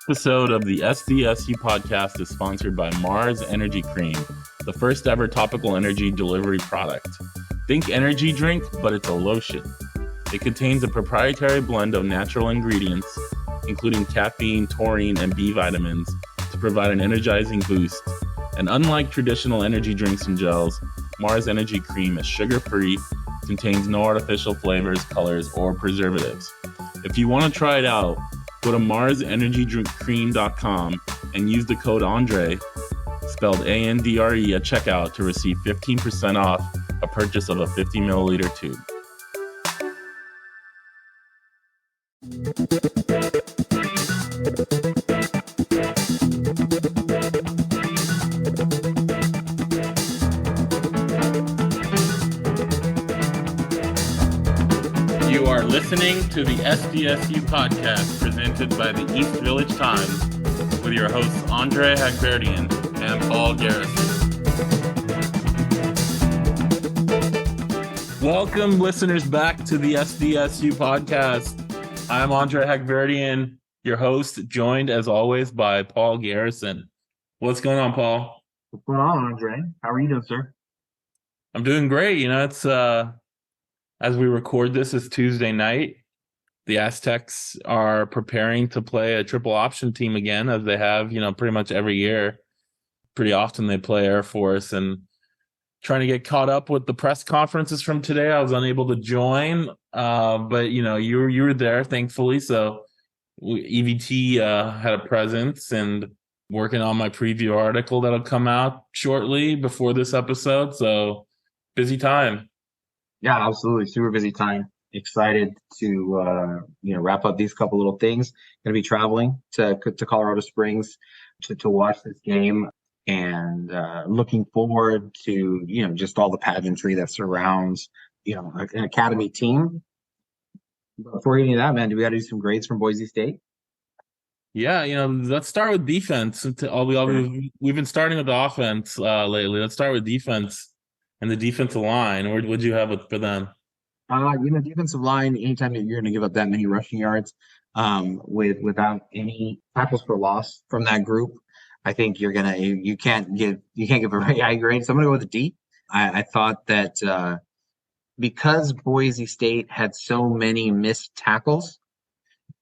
Episode of the SDSU podcast is sponsored by Marz Energy Cream, the first ever topical energy delivery product. Think energy drink, but it's a lotion. It contains a proprietary blend of natural ingredients, including caffeine, taurine, and B vitamins, to provide an energizing boost. And unlike traditional energy drinks and gels, Marz Energy Cream is sugar-free, contains no artificial flavors, colors, or preservatives. If you want to try it out, go to marzenergydrinkcream.com and use the code Andre, spelled ANDRE, at checkout to receive 15% off a purchase of a 50 milliliter tube. You are listening to the SDSU podcast presented by the East Village Times with your hosts Andre Hagberdian and Paul Garrison. Welcome, listeners, back to the SDSU podcast. I'm Andre Hagberdian, your host, joined as always by Paul Garrison. What's going on, Paul? What's going on, Andre? How are you doing, sir? I'm doing great. You know, it's as we record this, it's Tuesday night. The Aztecs are preparing to play a triple option team again, as they have, pretty much every year. Pretty often they play Air Force, and trying to get caught up with the press conferences from today. I was unable to join, but you were there, thankfully. So EVT had a presence, and working on my preview article that'll come out shortly before this episode. So busy time. Yeah, absolutely. Super busy time. Excited to wrap up these couple little things. Going to be traveling to Colorado Springs to watch this game, and looking forward to just all the pageantry that surrounds an academy team. But before getting to that, man, do we got to do some grades from Boise State? Yeah, let's start with defense. We've been starting with the offense lately. Let's start with defense and the defensive line. What'd you have for them? Defensive line, anytime that you're going to give up that many rushing yards without any tackles for loss from that group, I think you can't give a very high grade. So I'm going to go with a D. I thought that because Boise State had so many missed tackles,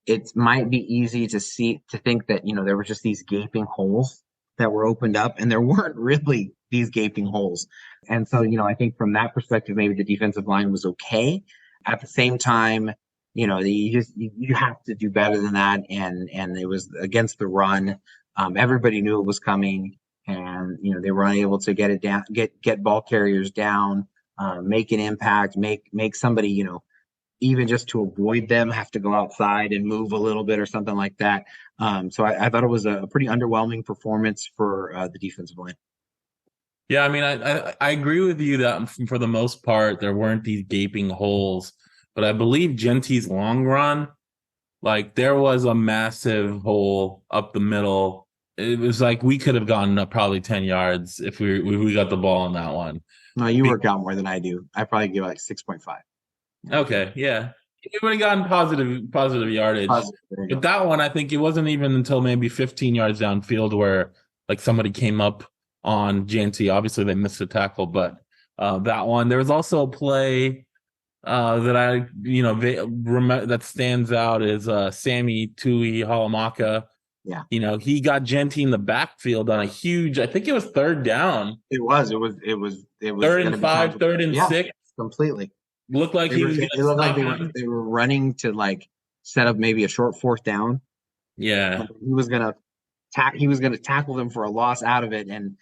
it might be easy to think that there were just these gaping holes that were opened up, and there weren't really these gaping holes. And so, I think from that perspective, maybe the defensive line was okay. At the same time, you have to do better than that. And it was against the run. Everybody knew it was coming, and, they were unable to get it down, get ball carriers down, make an impact, make somebody, even just to avoid them, have to go outside and move a little bit or something like that. So I thought it was a pretty underwhelming performance for the defensive line. Yeah, I mean, I agree with you that for the most part, there weren't these gaping holes. But I believe Genty's long run, there was a massive hole up the middle. It was like we could have gotten up probably 10 yards if we got the ball on that one. No, you work out more than I do. I probably give 6.5. Okay, yeah. It would have gotten positive yardage. But that one, I think it wasn't even until maybe 15 yards downfield where somebody came up on Genty. Obviously, they missed a tackle, but that one. There was also a play that I that stands out is Sammy Tui Halamaka. Yeah, he got Genty in the backfield on a huge. I think it was third down. It was 3rd and 5, 3rd and 6. Completely. Looked like he was. It looked like they were running to set up maybe a short 4th down. Yeah, he was gonna tackle them for a loss out of it, and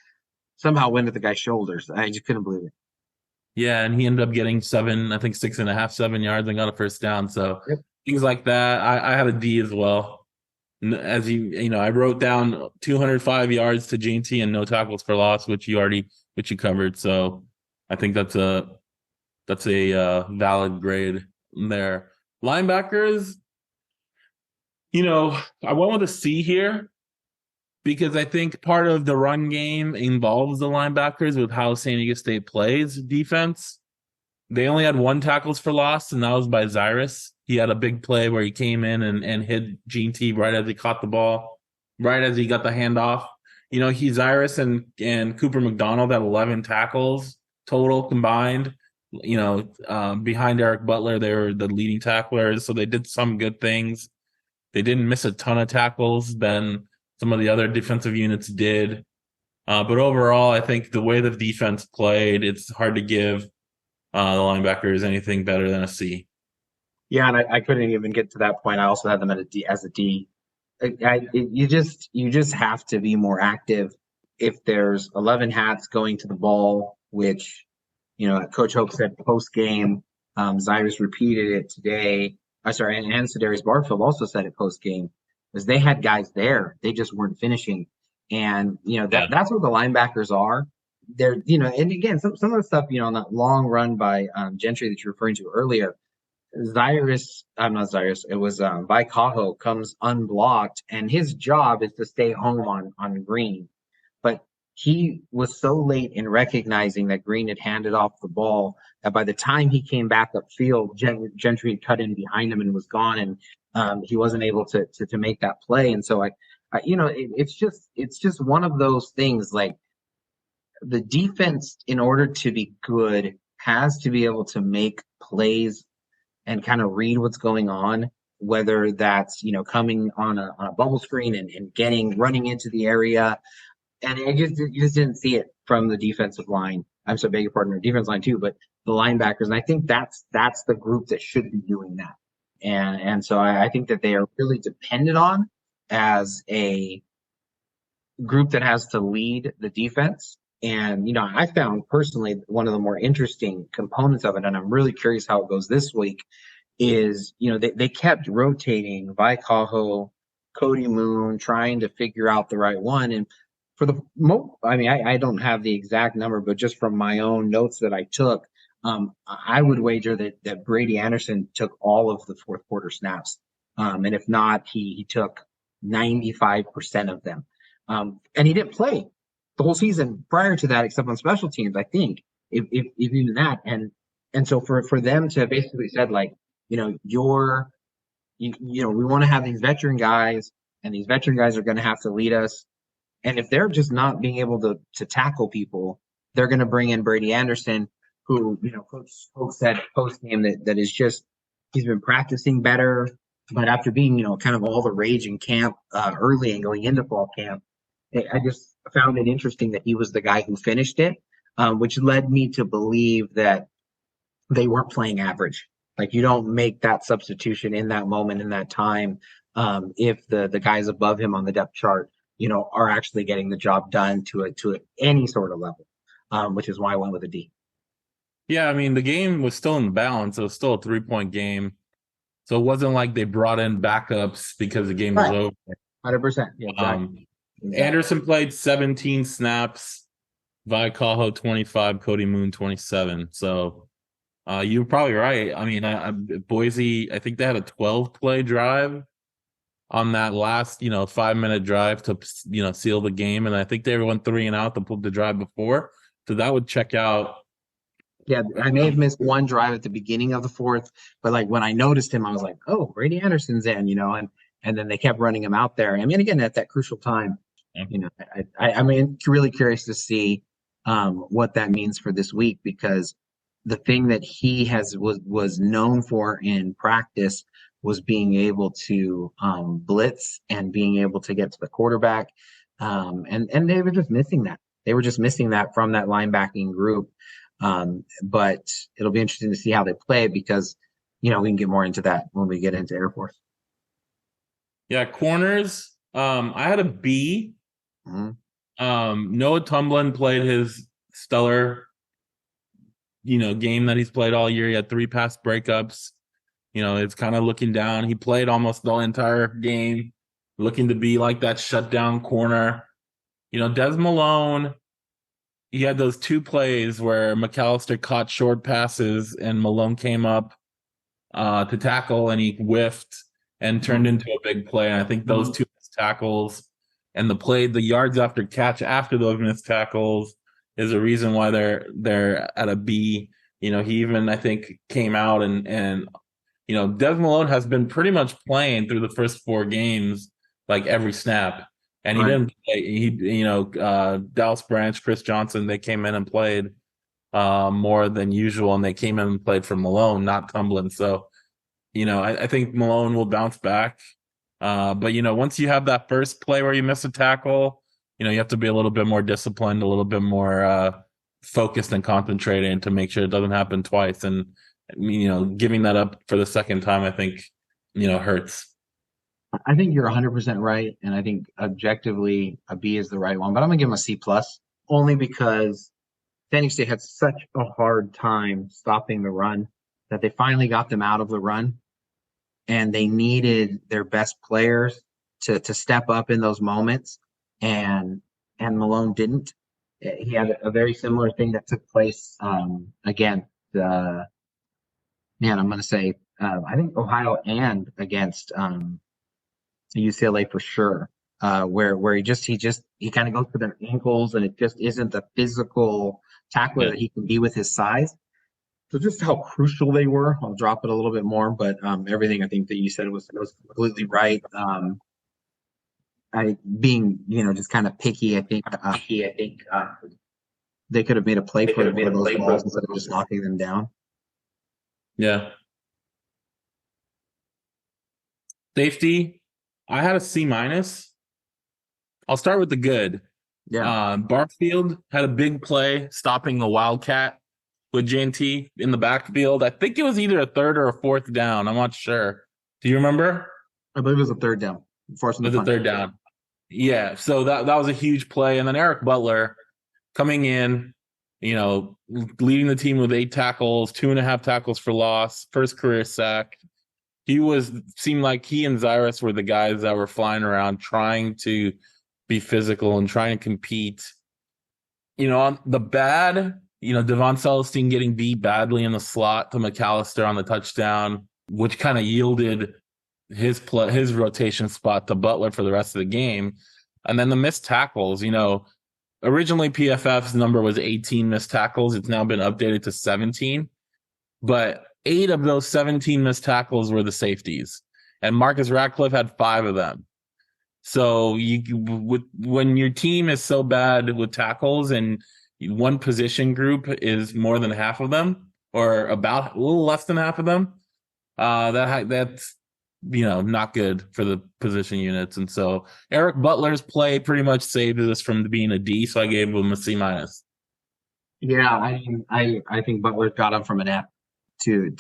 somehow went at the guy's shoulders. I just couldn't believe it. Yeah, and he ended up getting 6.5, 7 yards and got a first down. So Yep. Things like that. I had a D as well. As I wrote down 205 yards to Genty and no tackles for loss, which you covered. So I think that's a valid grade there. Linebackers, I went with a C here, because I think part of the run game involves the linebackers with how San Diego State plays defense. They only had 1 tackles for loss, and that was by Zyrus. He had a big play where he came in and hit Genty right as he caught the ball. right as he got the handoff. He's Iris and Cooper McDonald had 11 tackles total combined. Behind Eric Butler, they were the leading tacklers, so they did some good things. They didn't miss a ton of tackles than some of the other defensive units did. But overall, I think the way the defense played, it's hard to give the linebackers anything better than a C. Yeah, and I couldn't even get to that point. I also had them at a D as a D. You just have to be more active. If there's 11 hats going to the ball, which Coach Hope said post game, Cyrus repeated it today. Sorry, and Cedarius Barfield also said it post game, because they had guys there, they just weren't finishing, and Yeah. that's what the linebackers are. They're and again, some of the stuff on that long run by Gentry that you're referring to earlier. I'm not Cyrus. It was Vaikaho comes unblocked, and his job is to stay home on Green. But he was so late in recognizing that Green had handed off the ball that by the time he came back upfield, Gentry had cut in behind him and was gone, and he wasn't able to make that play. And so it's just one of those things. Like, the defense, in order to be good, has to be able to make plays and kind of read what's going on, whether that's coming on a bubble screen and running into the area. And you just didn't see it from the defensive line. I'm sorry, beg your pardon, or defense line too, but the linebackers. And I think that's the group that should be doing that. And so I think that they are really dependent on as a group that has to lead the defense. And I found personally one of the more interesting components of it, and I'm really curious how it goes this week, is they kept rotating Vaikaho, Cody Moon, trying to figure out the right one. And for the I don't have the exact number, but just from my own notes that I took, I would wager that Brady Anderson took all of the fourth quarter snaps, and if not, he took 95% of them, and he didn't play the whole season prior to that, except on special teams, I think, if even that. And so for them to basically said, like, we want to have these veteran guys, and these veteran guys are going to have to lead us. And if they're just not being able to tackle people, they're going to bring in Brady Anderson, who, Coach Hope said post game that is just, he's been practicing better. But after being, kind of all the rage in camp early and going into fall camp, I just found it interesting that he was the guy who finished it, which led me to believe that they weren't playing average. Like, you don't make that substitution in that moment, in that time, if the guys above him on the depth chart, are actually getting the job done to any sort of level, which is why I went with a D. Yeah, I mean, the game was still in balance. It was still a 3-point game. So it wasn't like they brought in backups because the game was over. 100%. Yeah, exactly. Anderson played 17 snaps, Vaikaho 25, Cody Moon 27. So you're probably right. I mean, Boise, I think they had a 12-play drive on that last, 5-minute drive to, seal the game. And I think they went 3 and out the drive before. So that would check out. Yeah, I may have missed one drive at the beginning of the fourth, but like when I noticed him, I was like, oh, Brady Anderson's in, and then they kept running him out there. I mean, again, at that crucial time, I mean, really curious to see what that means for this week, because the thing that he was known for in practice was being able to blitz and being able to get to the quarterback, and they were just missing that. They were just missing that from that linebacking group. But it'll be interesting to see how they play, because we can get more into that when we get into Air Force. Yeah, corners. I had a B. Mm-hmm. Noah Tumblin played his stellar, game that he's played all year. He had 3 pass breakups. It's kind of looking down. He played almost the entire game, looking to be like that shutdown corner. Des Malone, he had those 2 plays where McAllister caught short passes and Malone came up to tackle, and he whiffed and turned into a big play. And I think those 2 missed tackles and the yards after catch after those missed tackles is a reason why they're at a B. He even, I think, came out and Des Malone has been pretty much playing through the first 4 games, like every snap. and he Right. didn't play. Dallas Branch, Chris Johnson, they came in and played more than usual, and they came in and played for Malone, not Tumblin. So, I think Malone will bounce back. But once you have that first play where you miss a tackle, you have to be a little bit more disciplined, a little bit more focused and concentrated to make sure it doesn't happen twice. And giving that up for the second time, I think, hurts. I think you're 100% right, and I think objectively a B is the right one. But I'm gonna give him a C plus, only because San Diego State had such a hard time stopping the run that they finally got them out of the run, and they needed their best players to step up in those moments, and Malone didn't. He had a very similar thing that took place against man. I'm going to say I think Ohio and against UCLA for sure. Where he kind of goes for their ankles, and it just isn't the physical tackler Yeah. that he can be with his size. So just how crucial they were. I'll drop it a little bit more, but everything I think that you said was completely right. I being just kind of picky. I think they could have made a play for those balls instead of just knocking them down. Yeah. Safety, I had a C minus. I'll start with the good. Yeah, Barfield had a big play stopping the Wildcat with JNT in the backfield. I think it was either a third or a fourth down. I'm not sure. Do you remember? I believe it was a third down, forcing It the was a punt. third down. Yeah. So that was a huge play. And then Eric Butler coming in, leading the team with 8 tackles, 2.5 tackles for loss, first career sack. Seemed like he and Zyrus were the guys that were flying around trying to be physical and trying to compete. On the bad, Devon Celestine getting beat badly in the slot to McAllister on the touchdown, which kind of yielded his rotation spot to Butler for the rest of the game. And then the missed tackles, originally PFF's number was 18 missed tackles. It's now been updated to 17. But 8 of those 17 missed tackles were the safeties. And Marcus Radcliffe had 5 of them. So when your team is so bad with tackles and one position group is more than half of them, or about a little less than half of them, that's not good for the position units. And so Eric Butler's play pretty much saved us from being a D, so I gave him a C minus. Yeah, I think Butler got him from an F to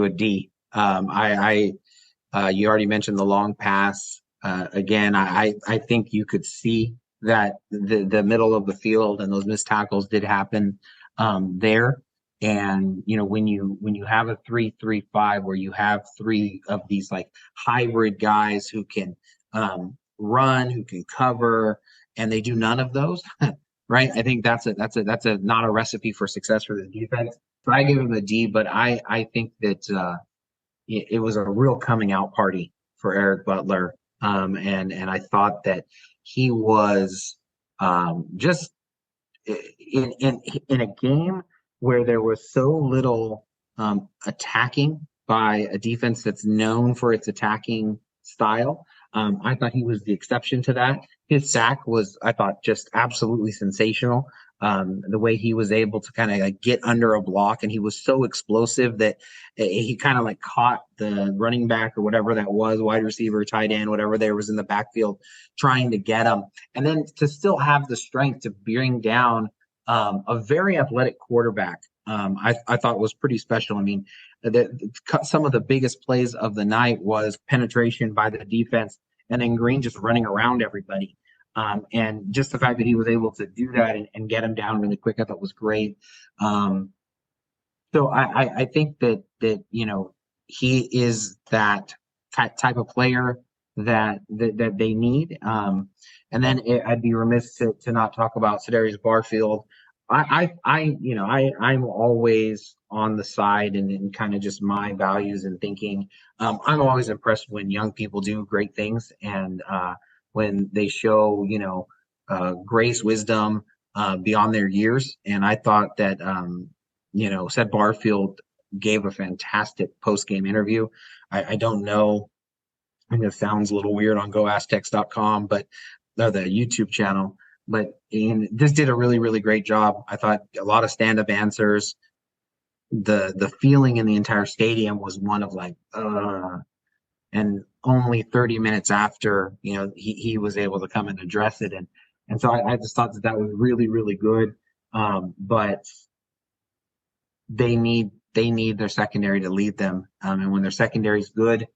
a D. You already mentioned the long pass. Again, I think you could see that the middle of the field and those missed tackles did happen there. And when you have a 3-3-5 where you have 3 of these like hybrid guys who can run, who can cover, and they do none of those, right? I think that's a not a recipe for success for the defense. So I give him a D, but I think that it was a real coming out party for Eric Butler. And I thought that he was just in a game where there was so little attacking by a defense that's known for its attacking style. I thought he was the exception to that. His sack was, I thought, just absolutely sensational. The way he was able to kind of like get under a block, and he was so explosive that he kind of like caught the running back or whatever that was, wide receiver, tight end, whatever there was in the backfield, trying to get him, and then to still have the strength to bring down a very athletic quarterback. I thought was pretty special. I mean, some of the biggest plays of the night was penetration by the defense, and then Green just running around everybody. And just the fact that he was able to do that and get him down really quick, I thought was great. So I think that he is that type of player that they need. And then I'd be remiss to not talk about Cedarius Barfield. I'm always on the side and kind of just my values and thinking. I'm always impressed when young people do great things, and when they show grace, wisdom beyond their years. And I thought that Seth Barfield gave a fantastic post game interview. I don't know. I know it sounds a little weird on goaztecs.com, but or the YouTube channel, but and this did a really, really great job. I thought a lot of stand-up answers. The feeling in the entire stadium was one of like, and only 30 minutes after, he was able to come and address it. And so I just thought that that was really, really good. But they need their secondary to lead them. And when their secondary is good,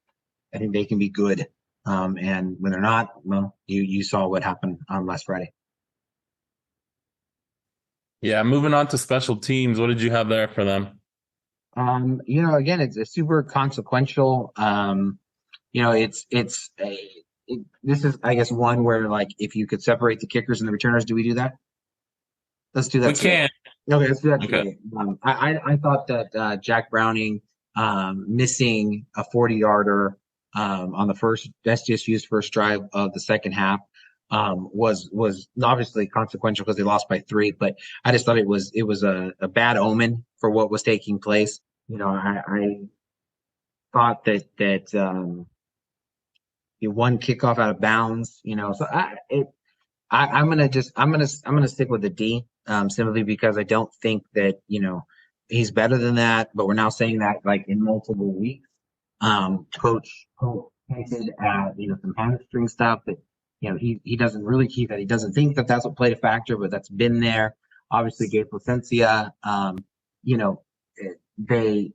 I think they can be good. And when they're not, well, you saw what happened on last Friday. Yeah, moving on to special teams. What did you have there for them? Again, it's super consequential. This is, I guess, one where like if you could separate the kickers and the returners, do we do that? Let's do We that today. can. Okay, let's do that Okay. today. I thought that Jack Browning missing a 40-yarder on the first SDSU's first drive of the second half was obviously consequential because they lost by 3. But I just thought it was a bad omen for what was taking place. I thought that one kickoff out of bounds. So I'm gonna stick with the D, simply because I don't think that he's better than that. But we're now saying that like in multiple weeks. Coach Hope hinted at some hamstring stuff that he doesn't really keep that. He doesn't think that that's what played a factor, but that's been there. Obviously, Gabe Placencia, you know, they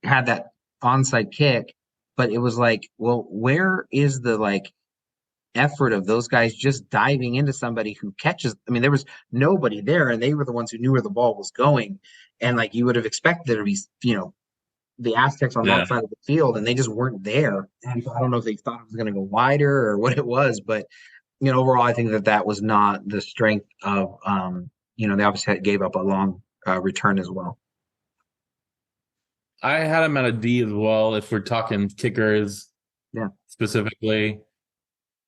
had that onside kick, but it was like, well, where is the like effort of those guys just diving into somebody who catches? I mean, there was nobody there, and they were the ones who knew where the ball was going, and like you would have expected there to be, the Aztecs on Yeah. that side of the field, and they just weren't there. And so I don't know if they thought it was going to go wider or what it was, but overall, I think that that was not the strength of, they obviously gave up a long return as well. I had him at a D as well, if we're talking kickers Yeah, specifically.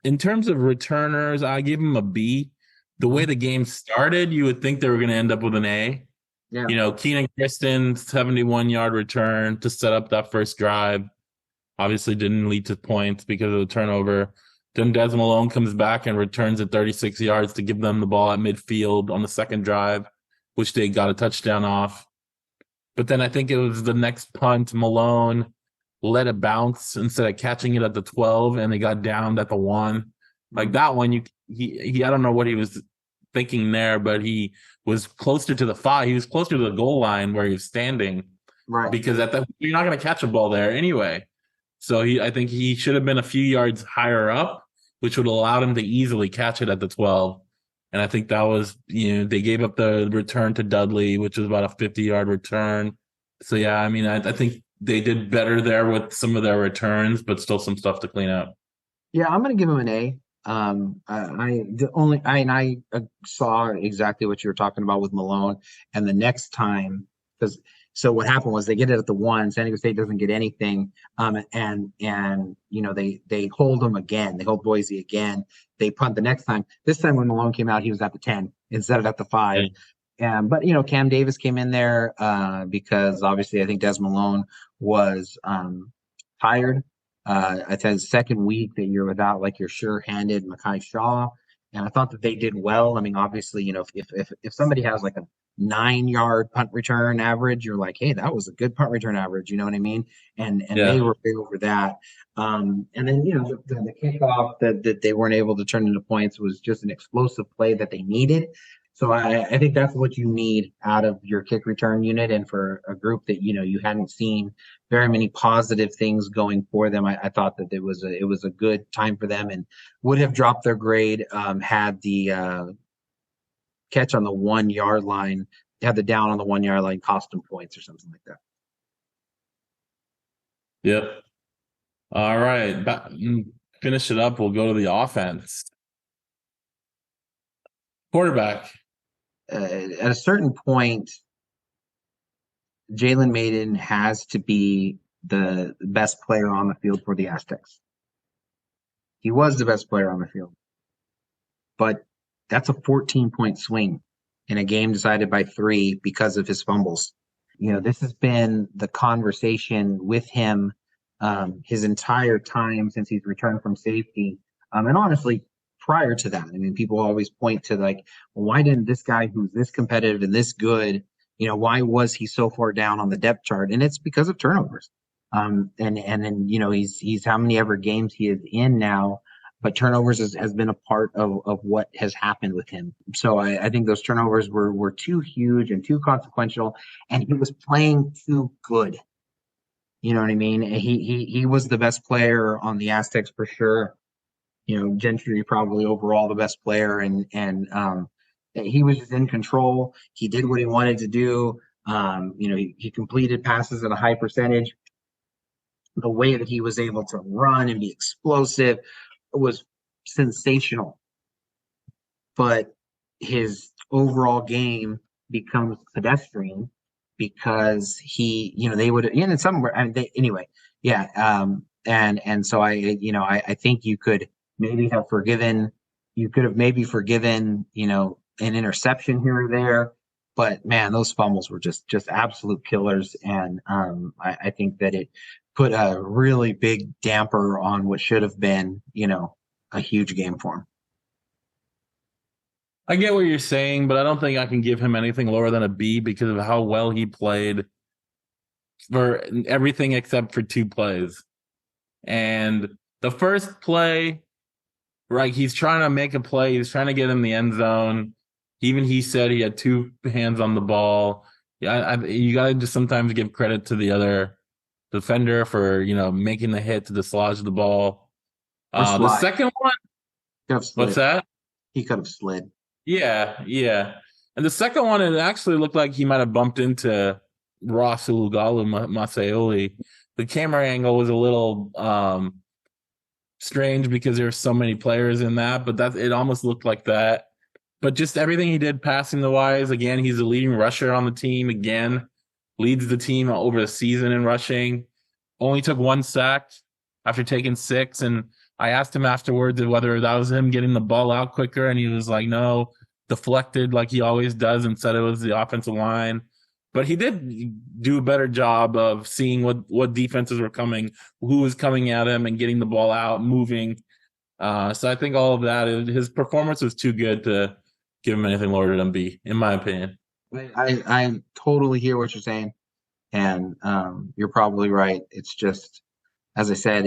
In terms of returners, I gave him a B. The way mhm, the game started, you would think they were going to end up with an A. yeah, Keenan Kristen, 71-yard return to set up that first drive. Obviously didn't lead to points because of the turnover. Then Des Malone comes back and returns at 36 yards to give them the ball at midfield on the second drive, which they got a touchdown off. But then I think it was the next punt, Malone let it bounce instead of catching it at the 12, and they got downed at the 1. Like mhm, that one, I don't know what he was thinking there, but he was closer to the 5. He was closer to the goal line where he was standing, right. because you're not going to catch a ball there anyway. So I think he should have been a few yards higher up, which would allow him to easily catch it at the 12. And I think that was, they gave up the return to Dudley, which was about a 50-yard return. So yeah, I mean, I think they did better there with some of their returns, but still some stuff to clean up. Yeah, I'm going to give him an A. I saw exactly what you were talking about with Malone, and the next time, because so what happened was they get it at the 1, San Diego State doesn't get anything, and they hold them again, they hold Boise again, they punt the next time. This time when Malone came out, he was at the 10 instead of at the 5. Yeah. But Cam Davis came in there because obviously I think Des Malone was tired. I said second week that you're without like your sure-handed Makai Shaw, and I thought that they did well. I mean, obviously, if somebody has like a 9-yard punt return average, you're like, hey, that was a good punt return average. You know what I mean? And they Yeah. were big over that. And then the kickoff that they weren't able to turn into points was just an explosive play that they needed. So I think that's what you need out of your kick return unit, and for a group that you hadn't seen very many positive things going for them. I thought that it was a good time for them, and would have dropped their grade had the catch on the 1-yard line, had the down on the 1-yard line cost them points or something like that. Yep. All right. Finish it up. We'll go to the offense. Quarterback. At a certain point, Jalen Mayden has to be the best player on the field for the Aztecs. He was the best player on the field, but that's a 14-point swing in a game decided by 3 because of his fumbles. This has been the conversation with him his entire time since he's returned from safety. And honestly, prior to that. I mean, people always point to like, well, why didn't this guy who's this competitive and this good, why was he so far down on the depth chart? And it's because of turnovers. And then he's how many ever games he is in now, but turnovers has been a part of what has happened with him. So I think those turnovers were too huge and too consequential, and he was playing too good. You know what I mean? He was the best player on the Aztecs for sure. Gentry probably overall the best player, and he was just in control. He did what he wanted to do. He completed passes at a high percentage. The way that he was able to run and be explosive was sensational. But his overall game becomes pedestrian because they would, in somewhere, anyway, yeah. And so I think you could have maybe forgiven, an interception here or there, but man, those fumbles were just absolute killers. And I think that it put a really big damper on what should have been, a huge game for him. I get what you're saying, but I don't think I can give him anything lower than a B because of how well he played for everything except for 2 plays. And the first play, right, he's trying to make a play. He's trying to get in the end zone. Even he said he had 2 hands on the ball. Yeah, you got to just sometimes give credit to the other defender for, making the hit to dislodge the ball. The second one, what's that? He could have slid. Yeah. And the second one, it actually looked like he might have bumped into Ross Ulugalu Maseoli. The camera angle was a little strange because there were so many players in that, but it almost looked like that. But just everything he did passing the wise, again, he's the leading rusher on the team, again, leads the team over the season in rushing. Only took 1 sack after taking 6, and I asked him afterwards whether that was him getting the ball out quicker, and he was like, no, deflected like he always does, and said it was the offensive line. But he did do a better job of seeing what defenses were coming, who was coming at him, and getting the ball out, moving. So I think all of that, his performance was too good to give him anything lower than B, in my opinion. I totally hear what you're saying, and you're probably right. It's just, as I said,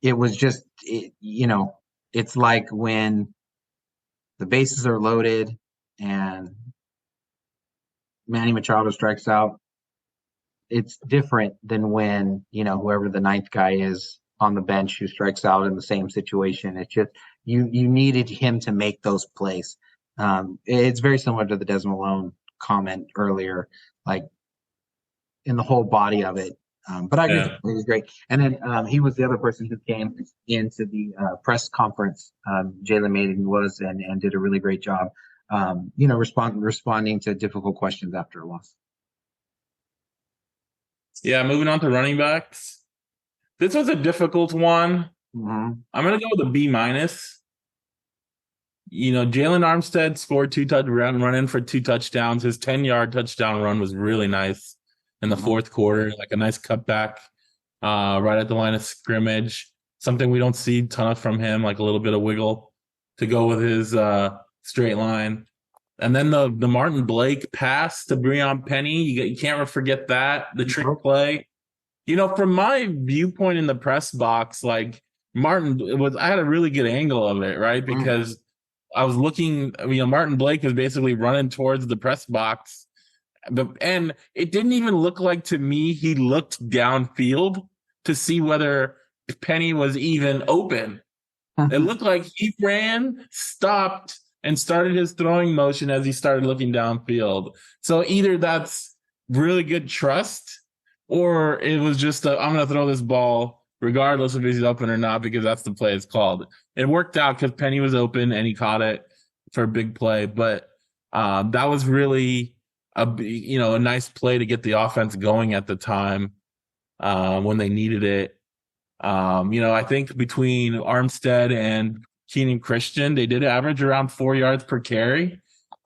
it was just, it's like when the bases are loaded and Manny Machado strikes out. It's different than when, whoever the 9th guy is on the bench who strikes out in the same situation. It's just, you needed him to make those plays. It's very similar to the Des Malone comment earlier, like in the whole body of it. But I agree, yeah. It was great. And then he was the other person who came into the press conference. Jalen Mayden was, and did a really great job, responding to difficult questions after a loss. Yeah, moving on to running backs. This was a difficult one. Mm-hmm. I'm going to go with a B-. Jalen Armstead scored 2 run in for 2 touchdowns. His 10-yard touchdown run was really nice in the fourth quarter, like a nice cutback right at the line of scrimmage. Something we don't see a ton of from him, like a little bit of wiggle to go with his straight line. And then the Martin Blake pass to Breon Penny, you can't forget that, the trick play. From my viewpoint in the press box, like I had a really good angle of it, right? Because I was looking, Martin Blake was basically running towards the press box. And it didn't even look like, to me, he looked downfield to see whether Penny was even open. It looked like he ran, stopped, and started his throwing motion as he started looking downfield. So either that's really good trust, or it was just I'm going to throw this ball regardless if he's open or not, because that's the play it's called. It worked out because Penny was open and he caught it for a big play. But that was really a nice play to get the offense going at the time when they needed it. I think between Armstead and Keenan Christian, they did average around 4 yards per carry,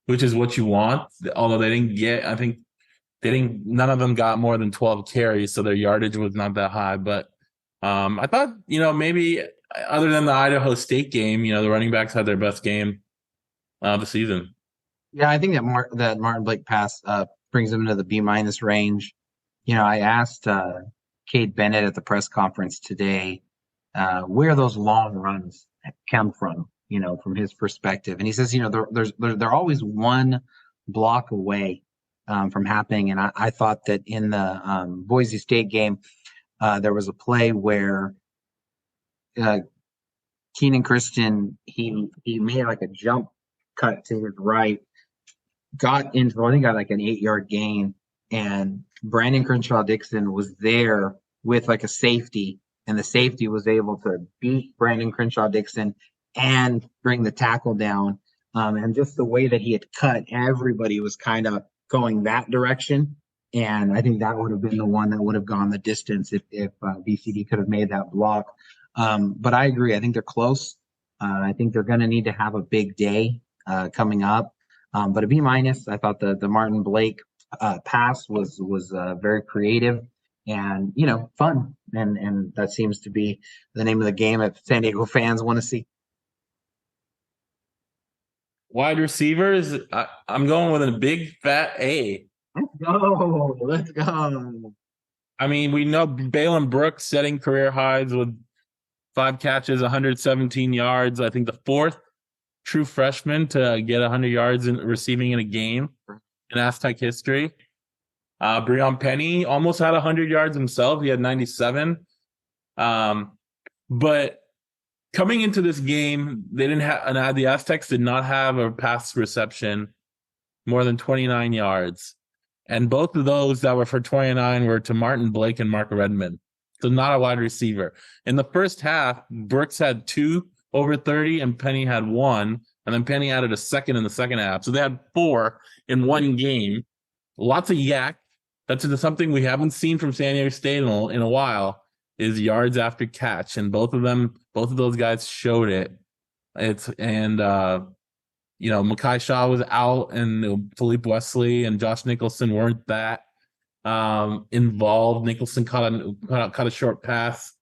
which is what you want. Although they didn't get, I think none of them got more than 12 carries, so their yardage was not that high. But I thought, maybe other than the Idaho State game, the running backs had their best game of the season. Yeah, I think that Martin Blake pass brings him into the B minus range. I asked Cade Bennett at the press conference today where those long runs come from, from his perspective, and he says, they're always one block away from happening. And I thought that in the Boise State game, there was a play where uh, Keenan Christian he made like a jump cut to his right, I think got like an 8-yard gain, and Brandon Crenshaw Dixon was there with like a safety, and the safety was able to beat Brandon Crenshaw Dixon and bring the tackle down. And just the way that he had cut, everybody was kind of going that direction. And I think that would have been the one that would have gone the distance if BCD could have made that block. But I agree. I think they're close. I think they're going to need to have a big day coming up. But a B minus. I thought the Martin Blake pass was very creative and fun, and that seems to be the name of the game that San Diego fans want to see. Wide receivers, I'm going with a big fat A. Let's go. I mean, we know Balen Brooks setting career highs with 5 catches, 117 yards. I think the fourth true freshman to get 100 yards in receiving in a game in Aztec history. Breon Penny almost had 100 yards himself. He had 97. But coming into this game, they didn't have the Aztecs did not have a pass reception more than 29 yards. And both of those that were for 29 were to Martin Blake and Mark Redmond. So not a wide receiver. In the first half, Brooks had 2 over 30 and Penny had 1. And then Penny added a second in the second half. So they had 4 in one game. Lots of yak. That's something we haven't seen from San Diego State in a while, is yards after catch. And both of those guys showed it. Mekhi Shaw was out, and Philippe Wesley and Josh Nicholson weren't that involved. Nicholson caught a short pass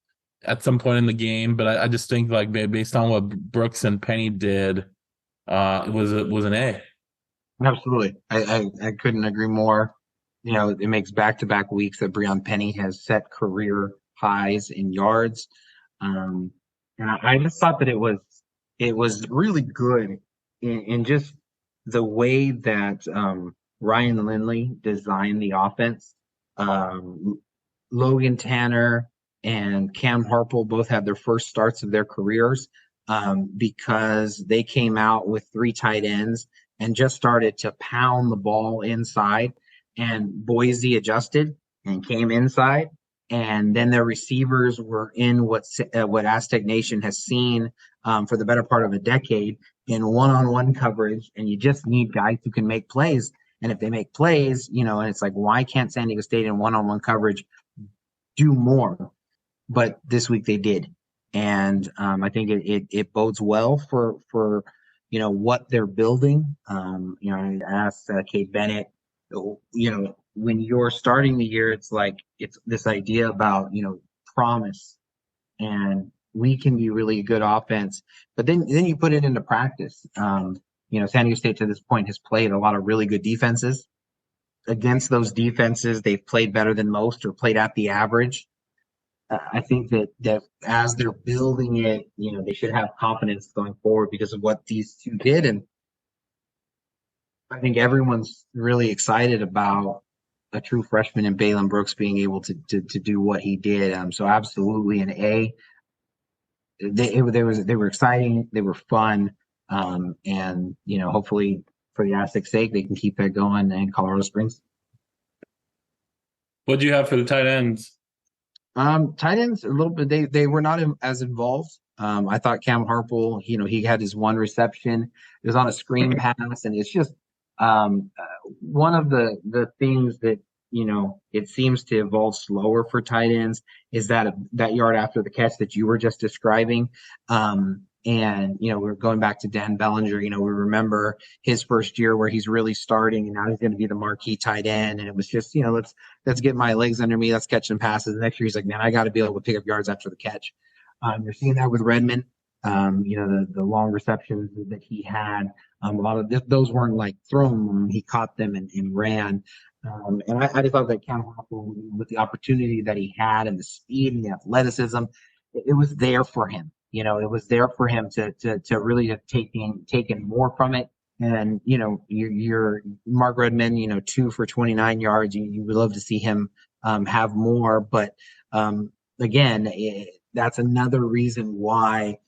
at some point in the game, but I just think like based on what Brooks and Penny did, it was an A. Absolutely, I couldn't agree more. It makes back-to-back weeks that Breon Penny has set career highs in yards, and I just thought that it was really good in just the way that Ryan Lindley designed the offense. Logan Tanner and Cam Harple both had their first starts of their careers because they came out with 3 tight ends and just started to pound the ball inside. And Boise adjusted and came inside. And then their receivers were in what Aztec Nation has seen for the better part of a decade in one-on-one coverage. And you just need guys who can make plays. And if they make plays, and it's like, why can't San Diego State in one-on-one coverage do more? But this week they did. And I think it bodes well for what they're building. I asked Cade Bennett, when you're starting the year, it's this idea about, promise, and we can be really good offense, but then you put it into practice. San Diego State to this point has played a lot of really good defenses. Against those defenses, they've played better than most or played at the average. I think that as they're building it, they should have confidence going forward because of what these two did. And I think everyone's really excited about a true freshman in Balen Brooks being able to do what he did. So absolutely an A. They were exciting. They were fun. And hopefully for the Aztec's sake, they can keep that going in Colorado Springs. What do you have for the tight ends? Tight ends a little bit. They were not as involved. I thought Cam Harple, he had his 1 reception. It was on a screen pass, and it's just one of the things that it seems to evolve slower for tight ends is that yard after the catch that you were just describing. And we're going back to Dan Bellinger. We remember his first year where he's really starting, and now he's going to be the marquee tight end. And it was just let's get my legs under me, let's catch some passes. The next year he's like, man, I got to be able to pick up yards after the catch. You're seeing that with Redmond. The long receptions that he had. A lot of those weren't like thrown; he caught them and ran. And I just thought that Cam Hoffman, with the opportunity that he had and the speed and the athleticism, it was there for him. It was there for him to really have taken more from it. And your Mark Redmond, 2 for 29 yards. You would love to see him have more, but again, that's another reason why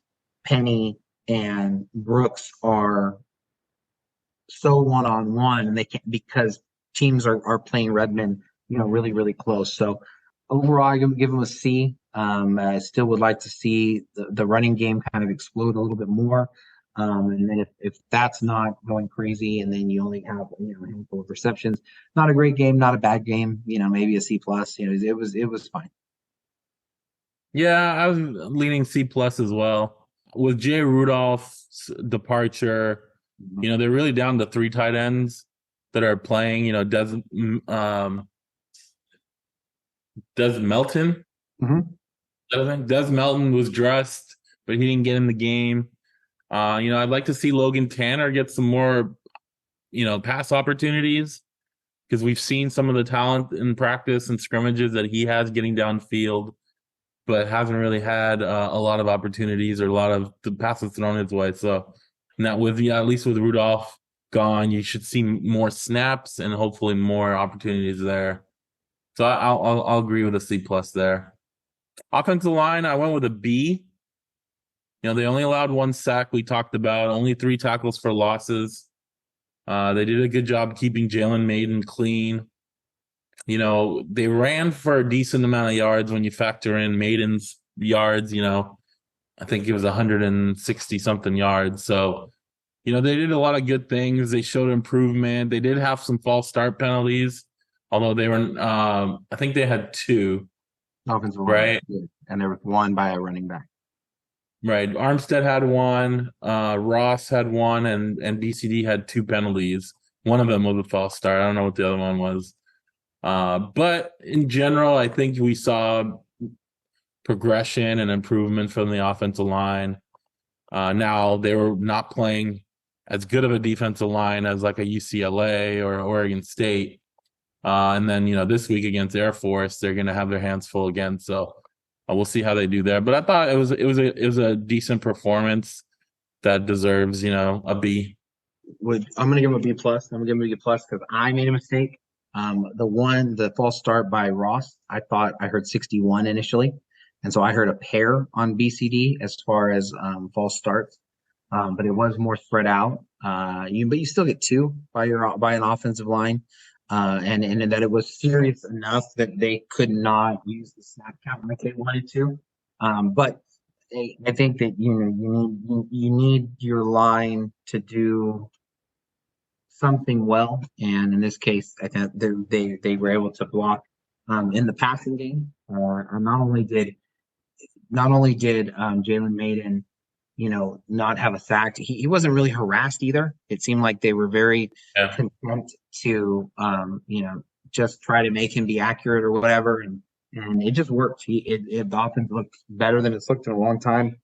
Penny and Brooks are so one-on-one, and they can't, because teams are playing Redmond, really, really close. So overall, I'm gonna give them a C. I still would like to see the running game kind of explode a little bit more. And then if that's not going crazy, and then you only have a handful of receptions, not a great game, not a bad game, maybe a C plus. It was fine. Yeah, I was leaning C plus as well. With Jay Rudolph's departure, they're really down to 3 tight ends that are playing. Des Melton. I think Des Melton was dressed, but he didn't get in the game. I'd like to see Logan Tanner get some more, pass opportunities, because we've seen some of the talent in practice and scrimmages that he has getting downfield, but hasn't really had a lot of opportunities or a lot of the passes thrown his way. So now at least with Rudolph gone, you should see more snaps and hopefully more opportunities there. So I'll agree with a C plus there. Offensive line, I went with a B. They only allowed 1 sack. We talked about only 3 tackles for losses. They did a good job keeping Jalen Mayden clean. They ran for a decent amount of yards when you factor in Mayden's yards. I think it was 160 something yards. So, they did a lot of good things. They showed improvement. They did have some false start penalties, although they were, I think they had 2. Offensive line, right? And there was 1 by a running back. Right. Armstead had 1, Ross had 1, and BCD had 2 penalties. One of them was a false start. I don't know what the other one was. But in general, I think we saw progression and improvement from the offensive line. Now they were not playing as good of a defensive line as like a UCLA or Oregon State. And then, this week against Air Force, they're going to have their hands full again. So we'll see how they do there. But I thought it was a decent performance that deserves, a B. I'm going to give him a B plus. I'm going to give him a B plus because I made a mistake. The false start by Ross, I thought I heard 61 initially. And so I heard a pair on BCD as far as false starts. But it was more spread out. But you still get 2 by an offensive line. And that it was serious enough that they could not use the snap count like they wanted to. But I think that you need your line to do something well, and in this case, I think they were able to block in the passing game. Not only did Jalen Mayden, not have a sack, he wasn't really harassed either. It seemed like they were very content to just try to make him be accurate or whatever, and it just worked. The offense looked better than it's looked in a long time.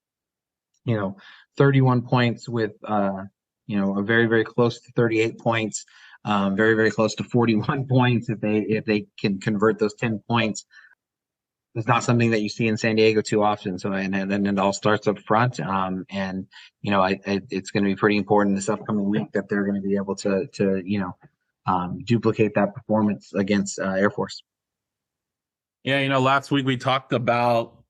31 points with a very, very close to 38 points, very, very close to 41 points if they can convert those 10 points. It's not something that you see in San Diego too often. So, and then it all starts up front. It's going to be pretty important this upcoming week that they're going to be able to duplicate that performance against Air Force. Yeah, last week we talked about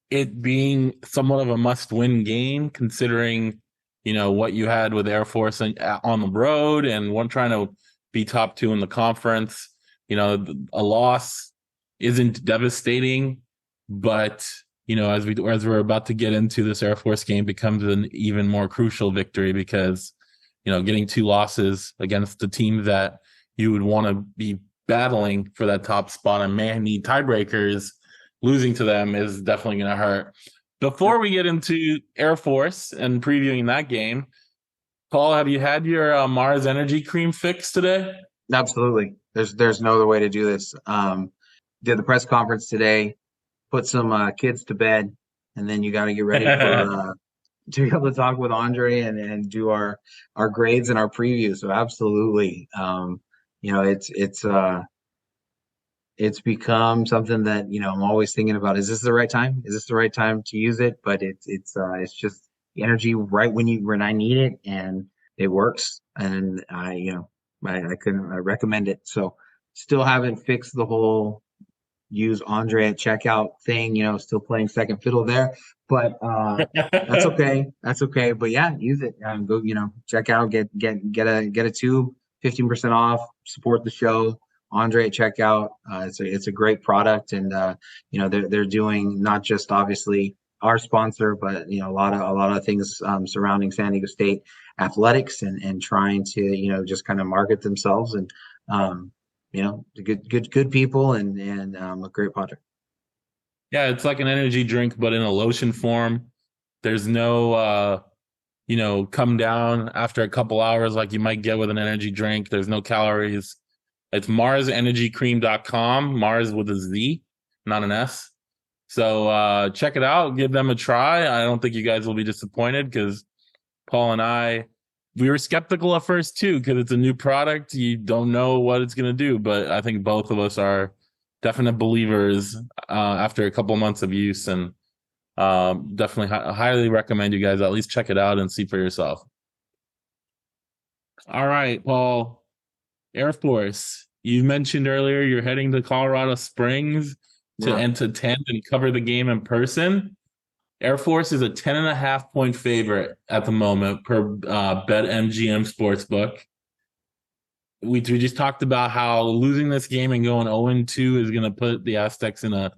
it being somewhat of a must-win game, considering what you had with Air Force on the road and one trying to be top 2 in the conference. A loss isn't devastating, but as we're about to get into, this Air Force game becomes an even more crucial victory, because getting 2 losses against the team that you would want to be battling for that top spot and may need tiebreakers, losing to them is definitely going to hurt. Before we get into Air Force and previewing that game, Paul, have you had your Marz energy cream fix today? Absolutely. There's no other way to do this. Did the press conference today, put some kids to bed, and then you got to get ready for to be able to talk with Andre and do our grades and our preview. So absolutely, it's become something that I'm always thinking about. Is this the right time? Is this the right time to use it? But it's just the energy right when I need it, and it works. And I recommend it. So still haven't fixed the whole use Andre at checkout thing. Still playing second fiddle there, but that's okay. That's okay. But yeah, use it. Go check out, get a tube, 15% off. Support the show. Andre at checkout. It's a great product, and they're doing not just obviously our sponsor, but a lot of things surrounding San Diego State athletics and trying to just kind of market themselves and good people and a great project. Yeah, it's like an energy drink, but in a lotion form. There's no, come down after a couple hours like you might get with an energy drink. There's no calories. It's marzenergycream.com, Marz with a Z, not an S. So check it out. Give them a try. I don't think you guys will be disappointed because Paul and I, we were skeptical at first too because it's a new product. You don't know what it's going to do, but I think both of us are definite believers after a couple months of use, and definitely highly recommend you guys at least check it out and see for yourself. All right, Paul. Air Force. You mentioned earlier you're heading to Colorado Springs to attend and cover the game in person. Air Force is a 10.5-point favorite at the moment per BetMGM Sportsbook. We just talked about how losing this game and going 0-2 is going to put the Aztecs in a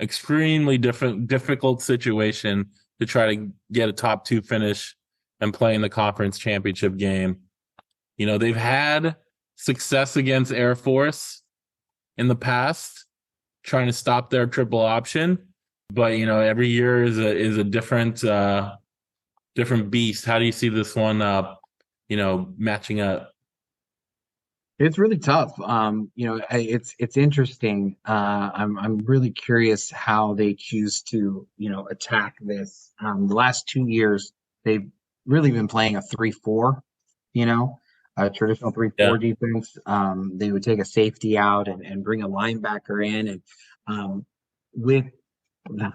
extremely difficult situation to try to get a top 2 finish and play in the conference championship game. They've had success against Air Force in the past, trying to stop their triple option. But, every year is a different beast. How do you see this one, matching up? It's really tough. It's interesting. I'm really curious how they choose to, attack this. The last 2 years, they've really been playing a 3-4, a traditional 3-4 defense. They would take a safety out and bring a linebacker in. And with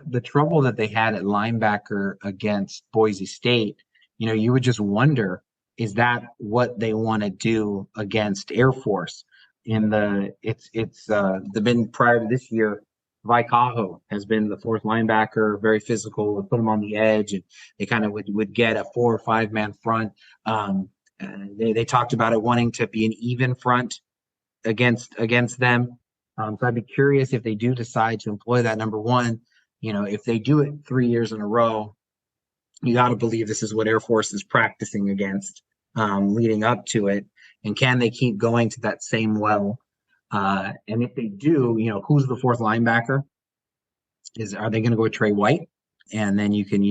the trouble that they had at linebacker against Boise State, you would just wonder, is that what they want to do against Air Force? They've been prior to this year, Vaikaho has been the fourth linebacker, very physical, would put him on the edge, and they kind of would get a 4 or 5 man front. They talked about it wanting to be an even front against them. So I'd be curious if they do decide to employ that. Number one, if they do it 3 years in a row, you got to believe this is what Air Force is practicing against leading up to it. And can they keep going to that same well? And if they do, who's the fourth linebacker? Are they going to go with Trey White? And then you could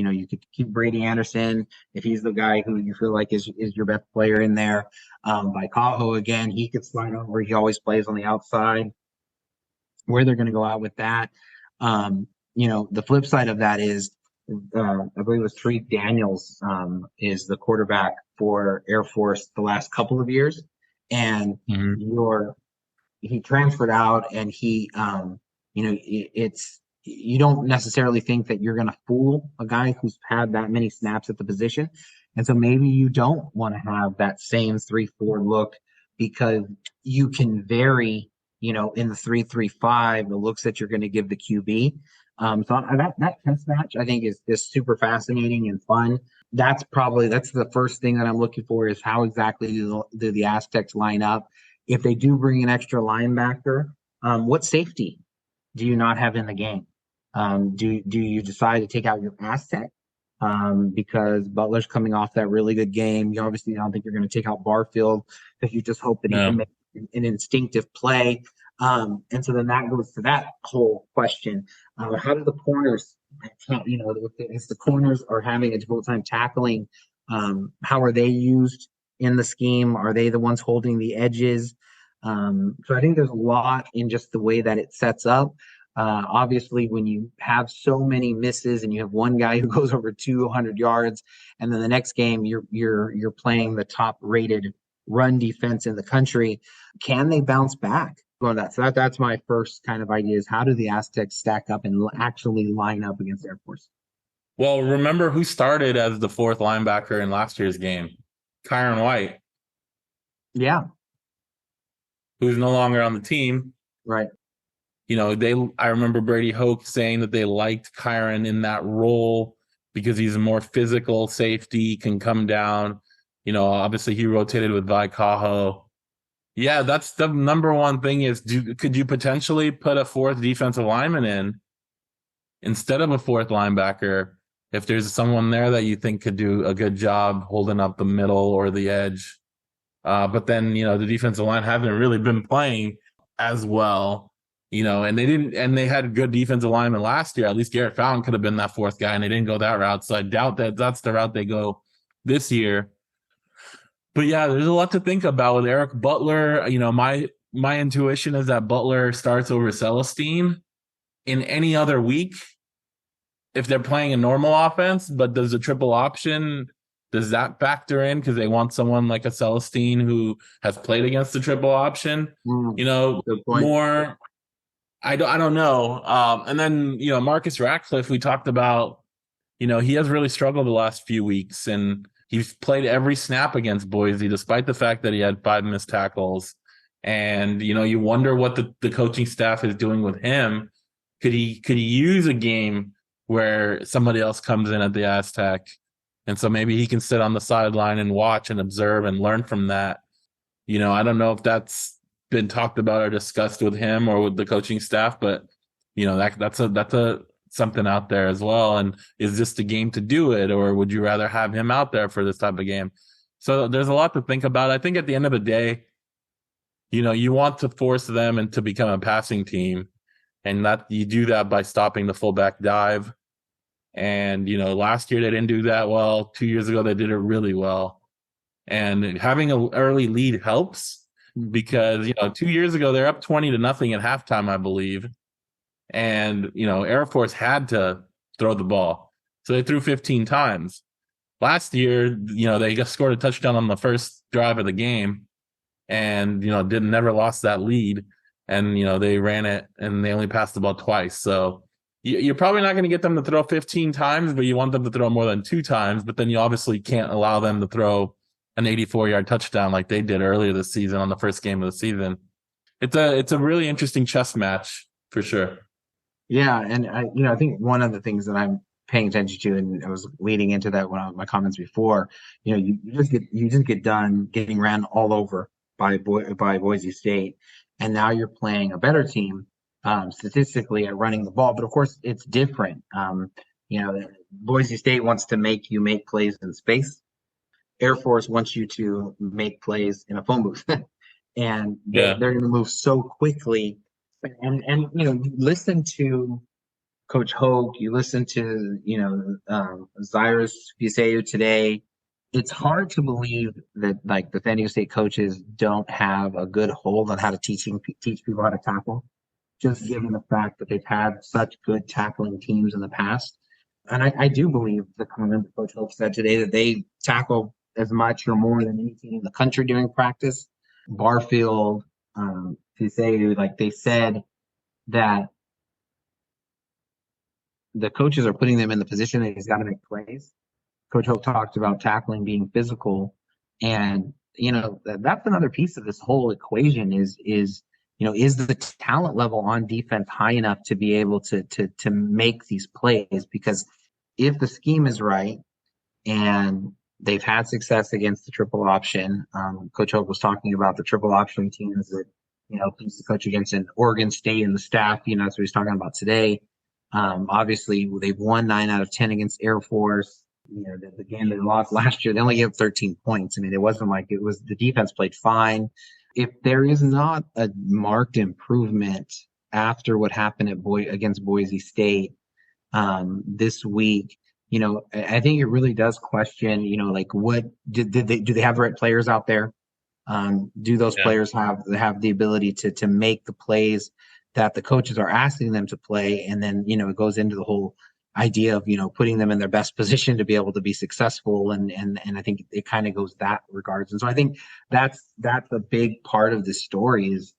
keep Brady Anderson if he's the guy who you feel like is your best player in there. By Cajo again, he could slide over. He always plays on the outside. Where they're going to go out with that. The flip side of that is, I believe it was Tariq Daniels is the quarterback for Air Force the last couple of years, and he transferred out, and you don't necessarily think that you're going to fool a guy who's had that many snaps at the position, and so maybe you don't want to have that same 3-4 look because you can vary. In the 3-3-5, the looks that you're going to give the QB. So that test match I think is super fascinating and fun. That's the first thing that I'm looking for is how exactly do the Aztecs line up. If they do bring an extra linebacker, what safety do you not have in the game? Do you decide to take out your Aztec because Butler's coming off that really good game? You obviously don't think you're going to take out Barfield because you just hope that he can make an instinctive play. And so then that goes to that whole question. How do the corners, if the corners are having a difficult time tackling, how are they used in the scheme? Are they the ones holding the edges? So I think there's a lot in just the way that it sets up. Obviously, when you have so many misses and you have one guy who goes over 200 yards, and then the next game you're playing the top rated run defense in the country, can they bounce back on that? So that's my first kind of idea is how do the Aztecs stack up and actually line up against Air Force? Well, remember who started as the fourth linebacker in last year's game? Kyron White, Yeah, who's no longer on the team. right. I remember Brady Hoke saying that they liked Kyron in that role because he's a more physical safety, can come down. Obviously he rotated with Vi Cajo. Yeah, that's the number one thing is could you potentially put a fourth defensive lineman in instead of a fourth linebacker if there's someone there that you think could do a good job holding up the middle or the edge? But then, the defensive line haven't really been playing as well, and they had good defensive linemen last year. At least Garrett Fountain could have been that fourth guy, and they didn't go that route. So I doubt that that's the route they go this year. But yeah, there's a lot to think about with Eric Butler. My intuition is that Butler starts over Celestine in any other week if they're playing a normal offense. But does a triple option, does that factor in because they want someone like a Celestine who has played against the triple option? Good point. More. I don't know. And then Marcus Ratcliffe, we talked about. He has really struggled the last few weeks, and he's played every snap against Boise, despite the fact that he had 5 missed tackles. And you wonder what the coaching staff is doing with him. Could he use a game where somebody else comes in at the Aztec? And so maybe he can sit on the sideline and watch and observe and learn from that. I don't know if that's been talked about or discussed with him or with the coaching staff, but that's a something out there as well. And is this the game to do it, or would you rather have him out there for this type of game? So there's a lot to think about. I think at the end of the day, you want to force them and to become a passing team, and that you do that by stopping the fullback dive. And, last year they didn't do that well. 2 years ago, they did it really well. And having an early lead helps because, 2 years ago, they're up 20-0 at halftime, I believe. And, Air Force had to throw the ball. So they threw 15 times. Last year, they just scored a touchdown on the first drive of the game and, never lost that lead. And, they ran it and they only passed the ball twice. So you're probably not going to get them to throw 15 times, but you want them to throw more than 2 times. But then you obviously can't allow them to throw an 84-yard touchdown like they did earlier this season on the first game of the season. It's a really interesting chess match for sure. Yeah, and I think one of the things that I'm paying attention to, and I was leading into that one of my comments before, you just get done getting ran all over by Boise State, and now you're playing a better team statistically at running the ball. But of course, it's different. Boise State wants to make you make plays in space. Air Force wants you to make plays in a phone booth, and they're going to move so quickly. And you listen to Coach Hoke, you listen to Cyrus Fisayo today. It's hard to believe that like the San Diego State coaches don't have a good hold on how to teach people how to tackle, just given the fact that they've had such good tackling teams in the past. And I do believe the comment that Coach Hope said today that they tackle as much or more than any team in the country during practice. Barfield, Fisayo, like they said that the coaches are putting them in the position that he's got to make plays. Coach Hope talked about tackling being physical, and that's another piece of this whole equation is the talent level on defense high enough to be able to make these plays? Because if the scheme is right and they've had success against the triple option, Coach Hope was talking about the triple option teams that he used to coach against in Oregon State and the staff. That's what he's talking about today. Obviously, they've won 9 out of 10 against Air Force. The game they lost last year, they only gave up 13 points. I mean, it wasn't like it was the defense played fine. If there is not a marked improvement after what happened against Boise State this week, I think it really does question, like what do they have the right players out there? Do those players have the ability to make the plays that the coaches are asking them to play. And then, it goes into the whole idea of, putting them in their best position to be able to be successful. And I think it kind of goes that regards. And so I think that's a big part of this story is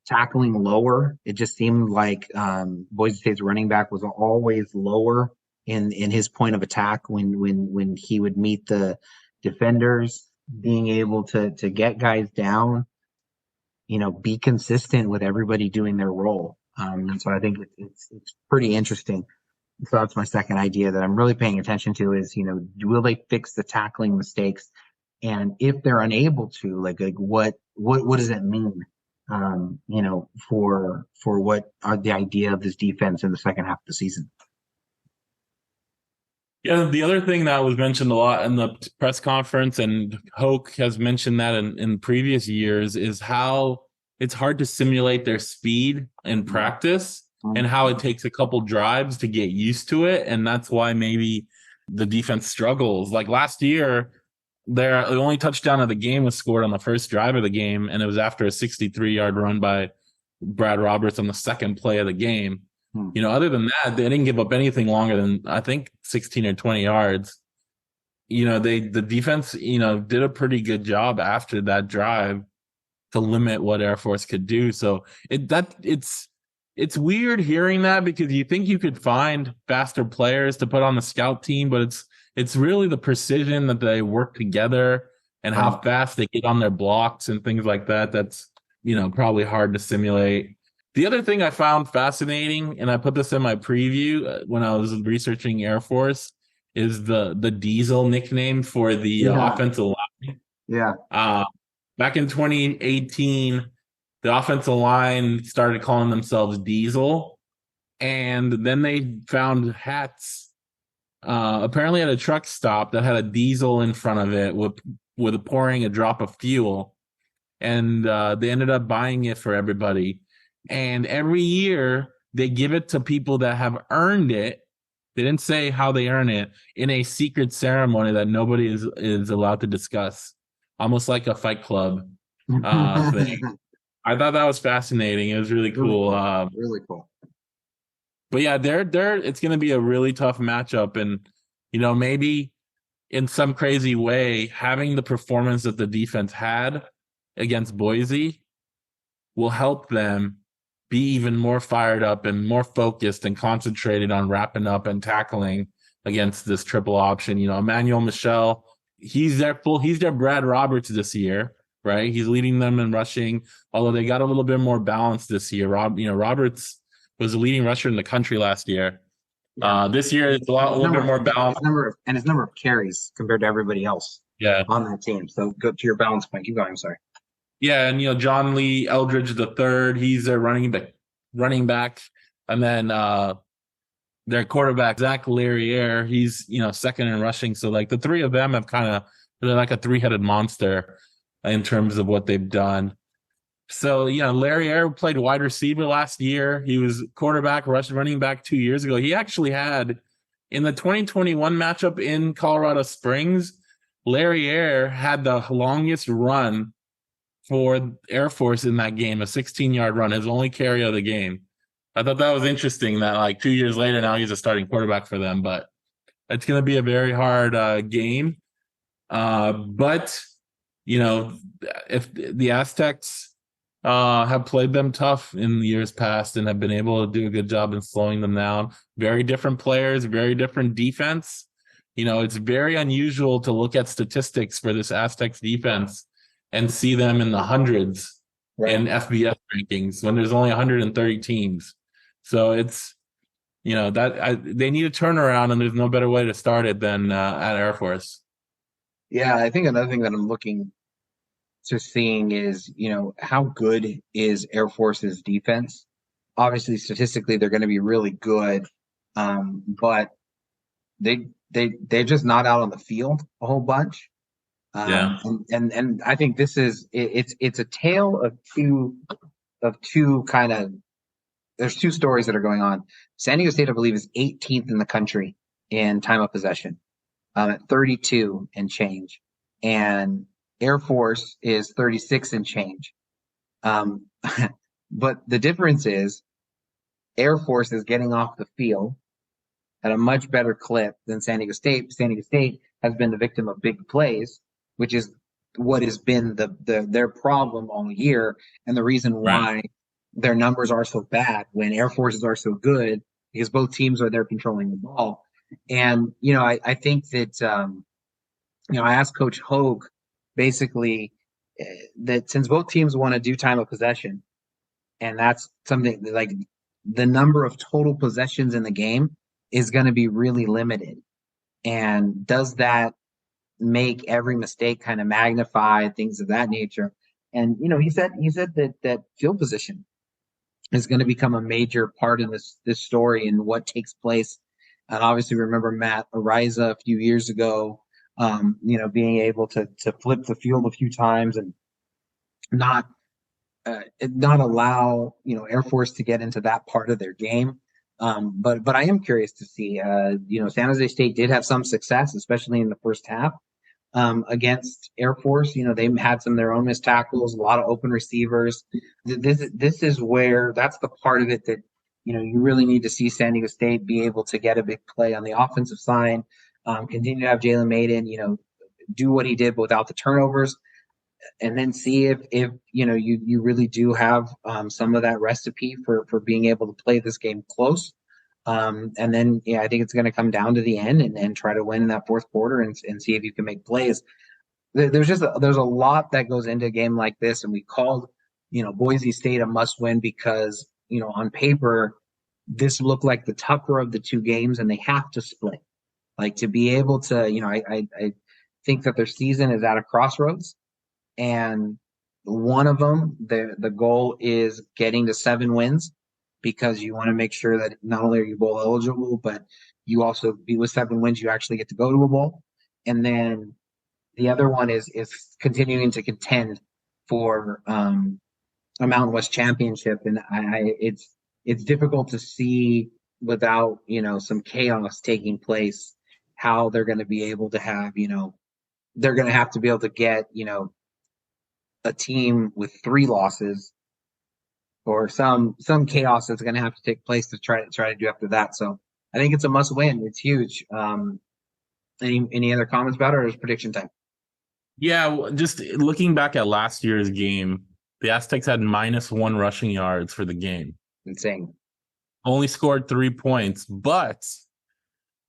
tackling lower. It just seemed like Boise State's running back was always lower in his point of attack when he would meet the defenders, being able to get guys down, be consistent with everybody doing their role. And so I think it's pretty interesting. So that's my second idea that I'm really paying attention to is, will they fix the tackling mistakes? And if they're unable to, like what does it mean? For what are the idea of this defense in the second half of the season? Yeah, the other thing that was mentioned a lot in the press conference, and Hoke has mentioned that in previous years, is how it's hard to simulate their speed in practice and how it takes a couple drives to get used to it. And that's why maybe the defense struggles. Like last year, the only touchdown of the game was scored on the first drive of the game, and it was after a 63-yard run by Brad Roberts on the second play of the game. Other than that, they didn't give up anything longer than I think 16 or 20 yards. The defense, did a pretty good job after that drive to limit what Air Force could do. So it's weird hearing that because you think you could find faster players to put on the scout team, but it's really the precision that they work together and how fast they get on their blocks and things like that. That's, probably hard to simulate. The other thing I found fascinating, and I put this in my preview when I was researching Air Force, is the Diesel nickname for the offensive line. Yeah. Back in 2018, the offensive line started calling themselves Diesel, and then they found hats apparently at a truck stop that had a diesel in front of it with pouring a drop of fuel, and they ended up buying it for everybody. And every year they give it to people that have earned it. They didn't say how they earn it in a secret ceremony that nobody is allowed to discuss, almost like a Fight Club thing. I thought that was fascinating. It was really cool. Really cool. But yeah, it's going to be a really tough matchup. And, maybe in some crazy way, having the performance that the defense had against Boise will help them be even more fired up and more focused and concentrated on wrapping up and tackling against this triple option. Emmanuel Michel, he's their Brad Roberts this year, right? He's leading them in rushing, although they got a little bit more balance this year. Roberts was the leading rusher in the country last year. This year it's a little bit more balanced. His number of carries compared to everybody else on that team. So go to your balance point. Keep going. I'm sorry. Yeah, and John Lee Eldridge III, he's their running back, and then their quarterback Zach Larriere, he's second in rushing. So like the three of them have they're like a three-headed monster in terms of what they've done. So Larriere played wide receiver last year. He was quarterback, running back 2 years ago. He actually had in the 2021 matchup in Colorado Springs, Larriere had the longest run for Air Force in that game, a 16-yard run, his only carry of the game. I thought that was interesting that like 2 years later, now he's a starting quarterback for them, but it's going to be a very hard game. But, if the Aztecs have played them tough in years past and have been able to do a good job in slowing them down, very different players, very different defense. It's very unusual to look at statistics for this Aztecs defense and see them in the hundreds in FBS rankings when there's only 130 teams. So it's, they need a turnaround, and there's no better way to start it than at Air Force. Yeah, I think another thing that I'm looking to seeing is, how good is Air Force's defense? Obviously, statistically, they're going to be really good, but they're just not out on the field a whole bunch. And I think this is it's a tale of two kind of, there's two stories that are going on. San Diego State, I believe, is 18th in the country in time of possession, at 32 and change, and Air Force is 36 and change. But the difference is Air Force is getting off the field at a much better clip than San Diego State. San Diego State has been the victim of big plays, which is what has been their problem all year, and the reason Right. why their numbers are so bad when Air Forces are so good, because both teams are there controlling the ball. And I think that I asked Coach Hogue basically that since both teams want to do time of possession, and that's something that, like, the number of total possessions in the game is going to be really limited. And does that make every mistake kind of magnified, things of that nature? And he said that field position is going to become a major part of this story and what takes place. And obviously, remember Matt Ariza a few years ago, being able to flip the field a few times and not not allow Air Force to get into that part of their game. But I am curious to see. San Jose State did have some success, especially in the first half against Air Force. They had some of their own missed tackles, a lot of open receivers. This is where that's the part of it that you really need to see San Diego State be able to get a big play on the offensive side. Continue to have Jalen Mayden, do what he did but without the turnovers, and then see if you really do have some of that recipe for being able to play this game close. And then I think it's going to come down to the end and try to win in that fourth quarter and see if you can make plays. There's a lot that goes into a game like this, and we called Boise State a must win because on paper this looked like the tougher of the two games, and they have to split. Like, to be able to, I think that their season is at a crossroads, and one of them, the goal is getting to 7 wins, because you want to make sure that not only are you bowl eligible, but you also be with 7 wins, you actually get to go to a bowl. And then the other one is continuing to contend for a Mountain West championship, and it's difficult to see without some chaos taking place how they're going to be able to have they're going to have to be able to get a team with 3 losses, or some chaos that's going to have to take place to try to do after that. So I think it's a must win. It's huge. Any other comments about it, or is prediction time? Yeah, just looking back at last year's game, the Aztecs had -1 rushing yards for the game. Insane. Only scored 3 points, but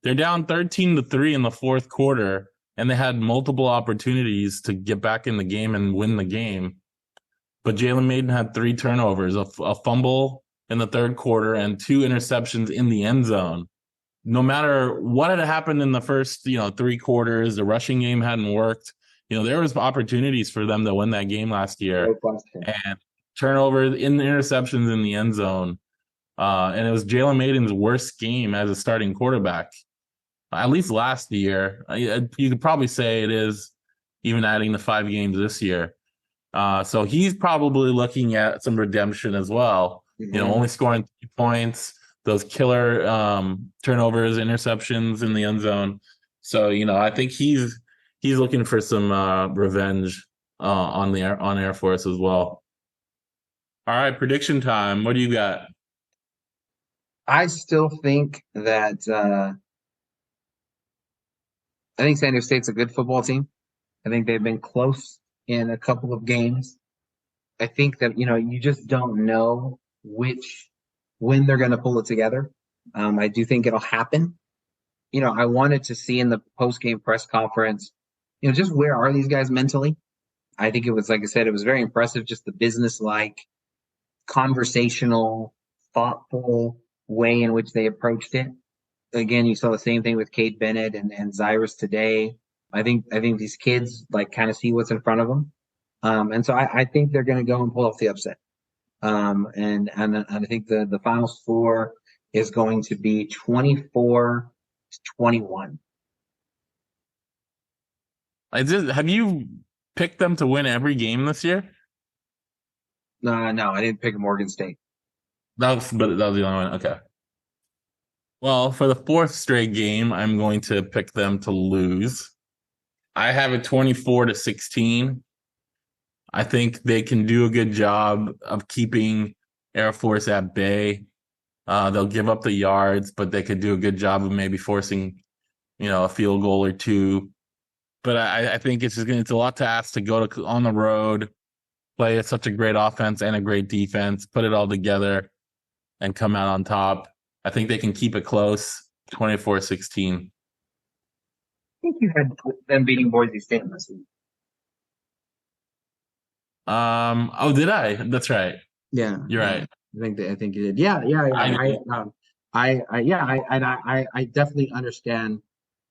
they're down 13-3 in the fourth quarter, and they had multiple opportunities to get back in the game and win the game. But Jalen Mayden had 3 turnovers, a fumble in the third quarter, and 2 interceptions in the end zone. No matter what had happened in the first 3 quarters, the rushing game hadn't worked. There was opportunities for them to win that game last year, and turnovers in the interceptions in the end zone. And it was Jalen Mayden's worst game as a starting quarterback, at least last year. You could probably say it is, even adding the 5 games this year. So he's probably looking at some redemption as well. Only scoring 3 points, those killer turnovers, interceptions in the end zone. So I think he's looking for some revenge on Air Force as well. All right, prediction time. What do you got? I still think that I think San Diego State's a good football team. I think they've been close in a couple of games. I think that you just don't know when they're going to pull it together. I do think it'll happen. I wanted to see in the post-game press conference, just where are these guys mentally? I think it was, like I said, it was very impressive, just the business-like, conversational, thoughtful way in which they approached it. Again, you saw the same thing with Cade Bennett and Zyrus today. I think these kids kind of see what's in front of them. And so I think they're going to go and pull off the upset. And I think the final score is going to be 24-21. Have you picked them to win every game this year? No, I didn't pick Morgan State. That was the only one. Okay. Well, for the 4th straight game, I'm going to pick them to lose. I have it 24-16. I think they can do a good job of keeping Air Force at bay. They'll give up the yards, but they could do a good job of maybe forcing, a field goal or two. But I think it's a lot to ask to go on the road, play such a great offense and a great defense, put it all together, and come out on top. I think they can keep it close, 24-16. think you had them beating Boise State this week. Oh, did I? That's right. Yeah, You're right. I think you did. Yeah, yeah, yeah. I definitely understand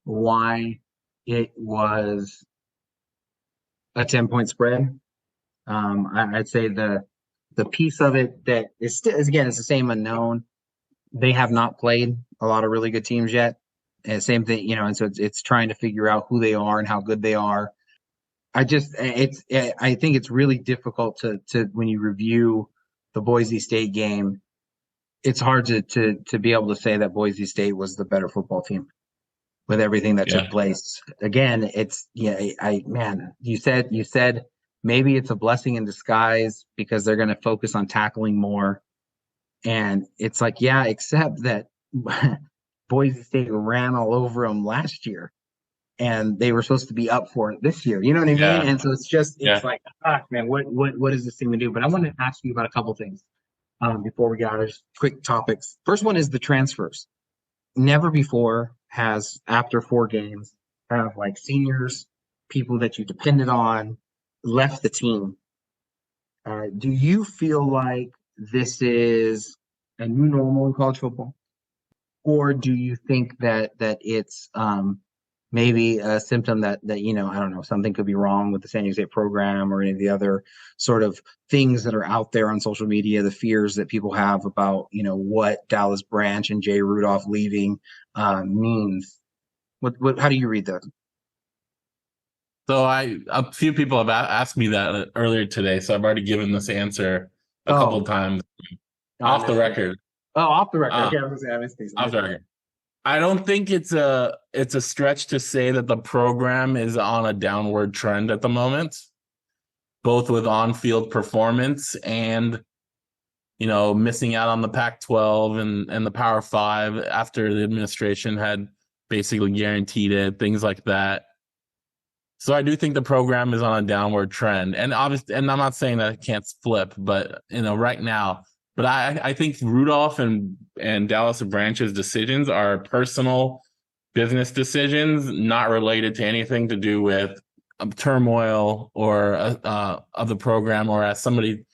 why it was a 10-point spread. I'd say the piece of it that is still is again it's the same unknown. They have not played a lot of really good teams yet. And same thing, and so it's trying to figure out who they are and how good they are. I think it's really difficult to when you review the Boise State game, it's hard to be able to say that Boise State was the better football team with everything that took place. Again, you said maybe it's a blessing in disguise because they're going to focus on tackling more. And it's like, yeah, except that Boise State ran all over them last year and they were supposed to be up for it this year. You know what I mean? Yeah. And so it's like, man, what does this team do? But I want to ask you about a couple things before we get out of just quick topics. First one is the transfers. Never before has, after 4 games, have like seniors, people that you depended on, left the team. Do you feel like this is a new normal in college football? Or do you think that it's maybe a symptom that I don't know, something could be wrong with the San Jose program or any of the other sort of things that are out there on social media, the fears that people have about, what Dallas Branch and Jay Rudolph leaving means? How do you read that? So a few people have asked me that earlier today, so I've already given this answer a couple times off the record. Oh, off the record. Okay, I was going to say, off the record. I don't think it's a stretch to say that the program is on a downward trend at the moment, both with on-field performance and missing out on the Pac-12 and the Power 5 after the administration had basically guaranteed it, things like that. So I do think the program is on a downward trend, and obviously, and I'm not saying that it can't flip, but right now. But I think Rudolph and Dallas Branch's decisions are personal business decisions, not related to anything to do with turmoil or of the program, or as somebody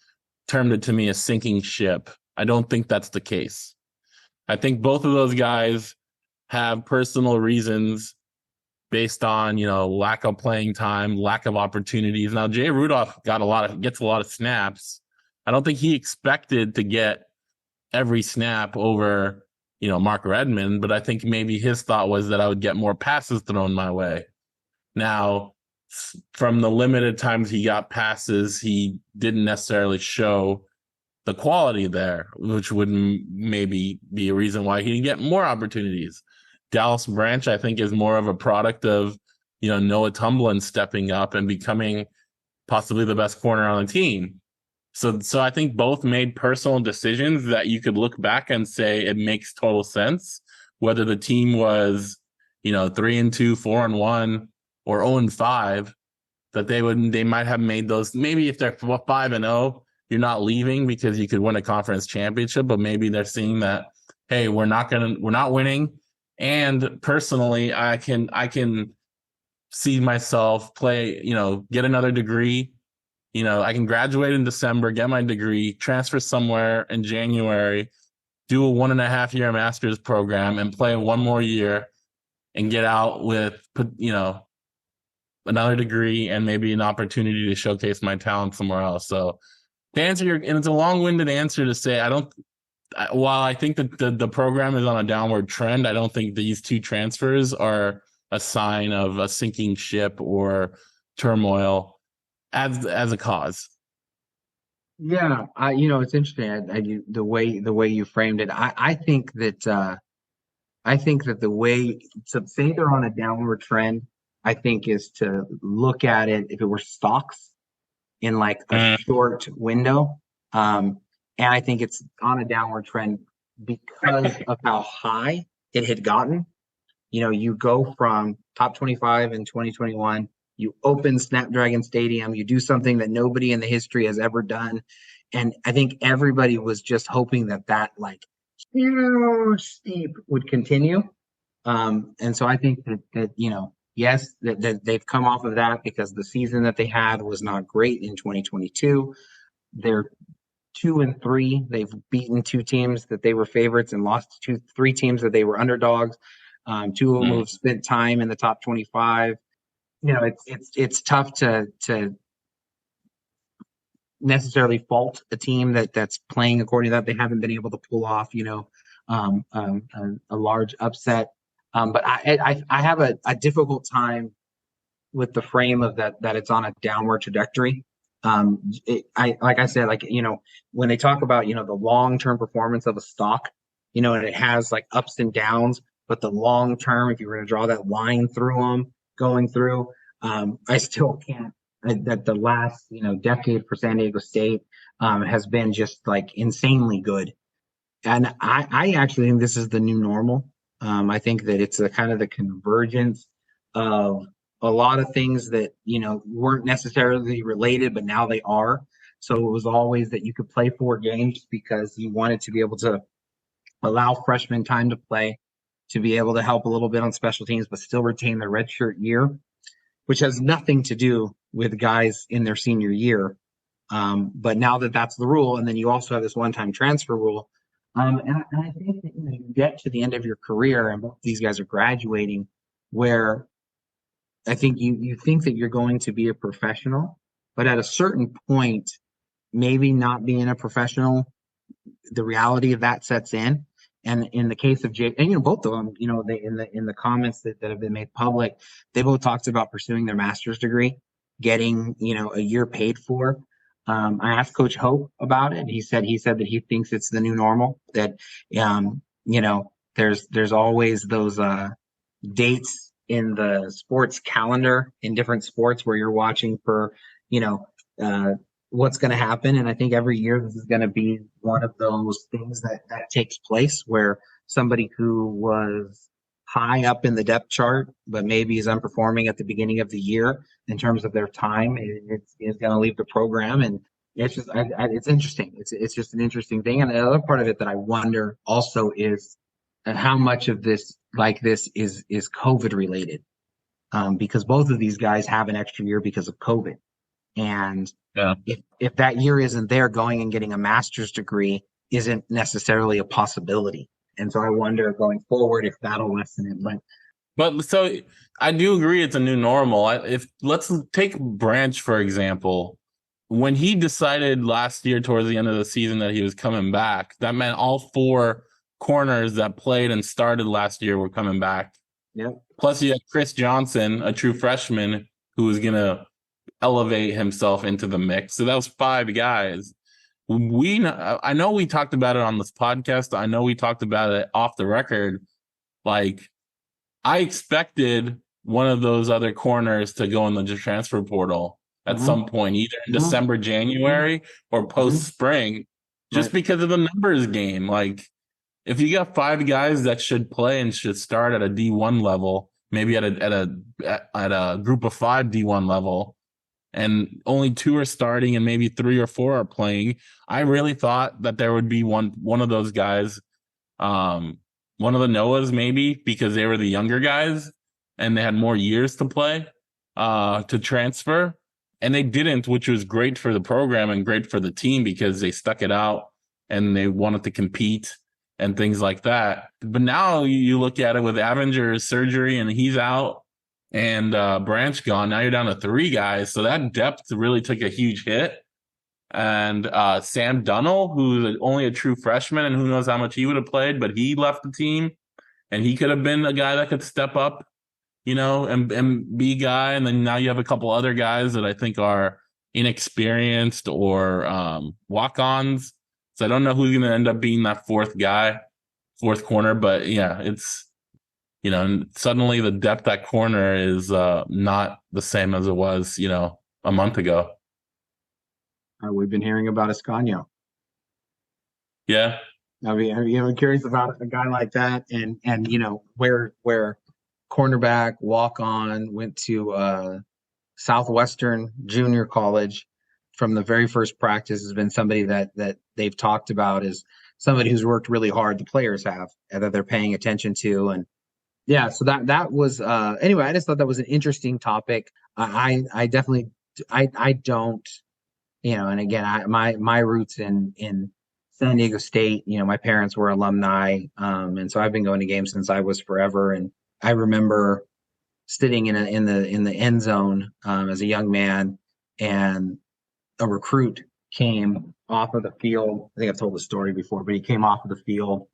termed it to me, a sinking ship. I don't think that's the case. I think both of those guys have personal reasons based on, lack of playing time, lack of opportunities. Now, Jay Rudolph gets a lot of snaps. I don't think he expected to get every snap over, Mark Redmond, but I think maybe his thought was that I would get more passes thrown my way. Now, from the limited times he got passes, he didn't necessarily show the quality there, which would maybe be a reason why he didn't get more opportunities. Dallas Branch, I think, is more of a product of, Noah Tumblin stepping up and becoming possibly the best corner on the team. So I think both made personal decisions that you could look back and say it makes total sense. Whether the team was, 3-2, 4-1, or 0-5, that they might have made those. Maybe if they're 5-0, you're not leaving because you could win a conference championship, but maybe they're seeing that, hey, we're not winning. And personally, I can see myself play, get another degree. I can graduate in December, get my degree, transfer somewhere in January, do a 1.5-year master's program, and play 1 more year and get out with, another degree and maybe an opportunity to showcase my talent somewhere else. So to answer and it's a long-winded answer to say, while I think that the program is on a downward trend, I don't think these 2 transfers are a sign of a sinking ship or turmoil as a cause. Yeah, it's interesting. The way you framed it, I think that the way to say they're on a downward trend, I think, is to look at it if it were stocks in like a short window. And I think it's on a downward trend because of how high it had gotten. You know, you go from top 25 in 2021, you open Snapdragon Stadium, you do something that nobody in the history has ever done. And I think everybody was just hoping that that like huge steep would continue. And so I think that you know, yes, that they've come off of that because the season that they had was not great in 2022. They're 2-3. They've beaten two teams that they were favorites and lost three teams that they were underdogs. Two of them have spent time in the top 25. You know, it's tough to necessarily fault a team that's playing according to that. They haven't been able to pull off, you know, a large upset. But I have a difficult time with the frame of that it's on a downward trajectory. Like I said, like, you know, when they talk about, you know, the long-term performance of a stock, you know, and it has like ups and downs, but the long term, if you were going to draw that line through them going through, I still can't. That the last, you know, decade for San Diego State has been just like insanely good. And I actually think this is the new normal. I think that it's a kind of the convergence of a lot of things that, you know, weren't necessarily related, but now they are. So it was always that you could play 4 games because you wanted to be able to allow freshmen time to play, to be able to help a little bit on special teams, but still retain their redshirt year, which has nothing to do with guys in their senior year. But now that that's the rule, and then you also have this one-time transfer rule, and I think that, you know, you get to the end of your career, and both these guys are graduating, where I think you think that you're going to be a professional, but at a certain point, maybe not being a professional, the reality of that sets in. And in the case of Jake, and you know, both of them, you know, they in the comments that have been made public, they both talked about pursuing their master's degree, getting, you know, a year paid for. I asked Coach Hope about it. He said that he thinks it's the new normal. That you know, there's always those dates in the sports calendar in different sports where you're watching for, you know, what's going to happen. And I think every year this is going to be one of those things that takes place where somebody who was high up in the depth chart, but maybe is underperforming at the beginning of the year in terms of their time, is going to leave the program. And it's just, it's interesting. It's just an interesting thing. And the other part of it that I wonder also is how much of this is COVID related, because both of these guys have an extra year because of COVID. And Yeah. if that year isn't there, going and getting a master's degree isn't necessarily a possibility. And so I wonder going forward if that'll lessen it. But so I do agree it's a new normal. If let's take Branch, for example. When he decided last year towards the end of the season that he was coming back, that meant all 4 corners that played and started last year were coming back. Yeah. Plus you had Chris Johnson, a true freshman, who was going to elevate himself into the mix. So that was 5 guys. I know we talked about it on this podcast. I know we talked about it off the record. Like, I expected one of those other corners to go in the transfer portal at some point, either in December, January, or post spring, just because of the numbers game. Like, if you got 5 guys that should play and should start at a D1 level, maybe at a group of 5 D1 level, and only 2 are starting and maybe 3 or 4 are playing, I really thought that there would be one of those guys, one of the Noahs maybe, because they were the younger guys and they had more years to play, to transfer. And they didn't, which was great for the program and great for the team because they stuck it out and they wanted to compete and things like that. But now you look at it with Avenger's surgery and he's out, and Branch gone. Now you're down to 3 guys. So that depth really took a huge hit. And Sam Dunnell, who's only a true freshman and who knows how much he would have played, but he left the team and he could have been a guy that could step up, you know, and be a guy. And then now you have a couple other guys that I think are inexperienced or walk-ons. So I don't know who's going to end up being that 4th guy, 4th corner. But yeah, it's, you know, and suddenly the depth at corner is not the same as it was, you know, a month ago. We've been hearing about Escanio. Yeah. I'm curious about a guy like that, and where cornerback walk on went to Southwestern Junior College from the very first practice has been somebody that they've talked about as somebody who's worked really hard. The players have, and that they're paying attention to, and yeah. So that was anyway. I just thought that was an interesting topic. I definitely I don't and again my roots in San Diego State. My parents were alumni, and so I've been going to games since I was forever, and I remember sitting in the end zone as a young man, and a recruit came off of the field. I think I've told the story before, but he came off of the field,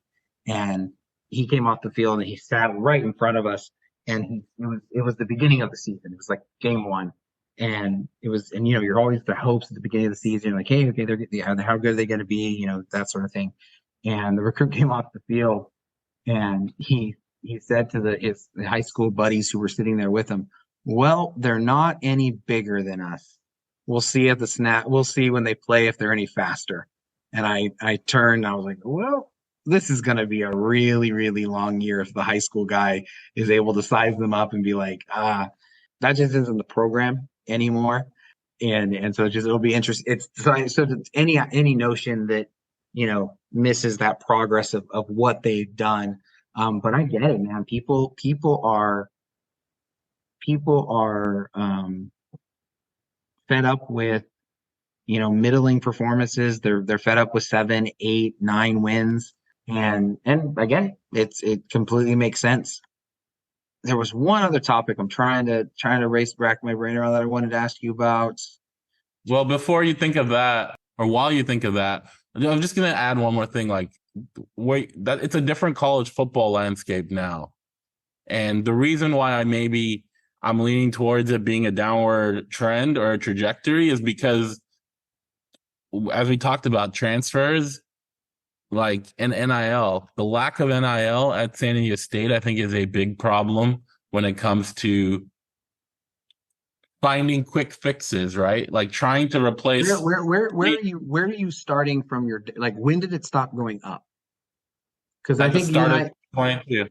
and he sat right in front of us, and it was the beginning of the season. It was like game one, and you're always the hopes at the beginning of the season, like, hey, okay, how good are they going to be, that sort of thing. And the recruit came off the field, and he said to his high school buddies who were sitting there with him, "Well, they're not any bigger than us. We'll see at the snap. We'll see when they play if they're any faster." And I turned. And I was like, "Well, this is going to be a really, really long year if the high school guy is able to size them up and be like, that just isn't the program anymore." And so it'll be interesting. So any notion that misses that progress of what they've done. But I get it, man. People are fed up with middling performances. They're fed up with 7, 8, 9 wins, and again, it completely makes sense. There was one other topic I'm trying to rack my brain around that I wanted to ask you about. Well, before you think of that, or while you think of that, I'm just gonna add one more thing. Like, wait, that it's a different college football landscape now, and the reason why I'm leaning towards it being a downward trend or a trajectory is because, as we talked about transfers, like in NIL, the lack of NIL at San Diego State, I think, is a big problem when it comes to finding quick fixes, right? Like trying to replace. Where are you starting from like, when did it stop going up? Because I At the think you and start of I, 22.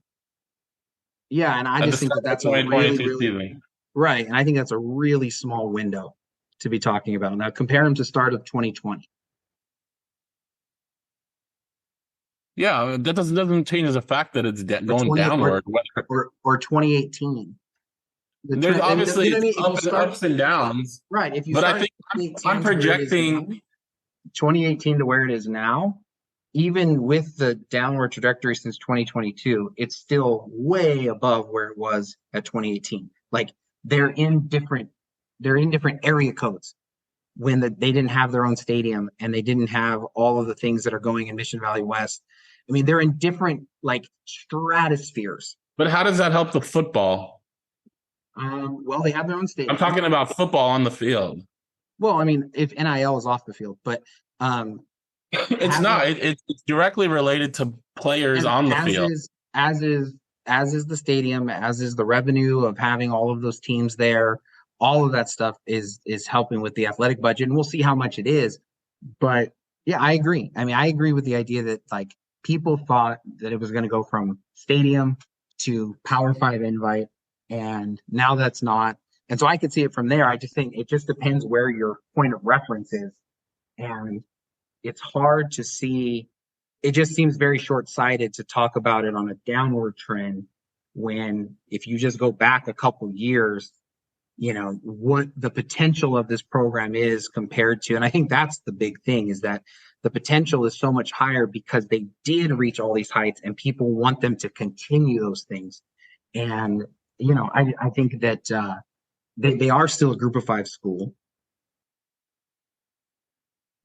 yeah, and I At the just think start that of that's a really, 2022 really season. right, and I think that's a really small window to be talking about. Now compare them to start of 2020 Yeah, that doesn't change the fact that it's or going 20 downward. or 2018. The There's trend, and you obviously know what I it's mean. If you start ups and downs, right, if you but I start think at I'm 2018 to where it is now, projecting. 2018 to where it is now, even with the downward trajectory since 2022, it's still way above where it was at 2018. Like they're in different area codes when they didn't have their own stadium and they didn't have all of the things that are going in Mission Valley West. I mean, they're in different like stratospheres. But how does that help the football? Well, they have their own I'm stadium. talking about football on the field. Well, I mean, if NIL is off the field, but um, It's not. having It's directly related to players and on the as field. is as is as is the stadium, as is the revenue of having all of those teams there. All of that stuff is helping with the athletic budget, and we'll see how much it is. But yeah, I agree. I mean, I agree with the idea that like people thought that it was going to go from stadium to Power Five invite, and now that's not. And so I could see it from there. I just think it just depends where your point of reference is, and it's hard to see. It just seems very short-sighted to talk about it on a downward trend when if you just go back a couple years, what the potential of this program is compared to, and I think that's the big thing, is that the potential is so much higher because they did reach all these heights and people want them to continue those things. And I think that they are still a group of five school,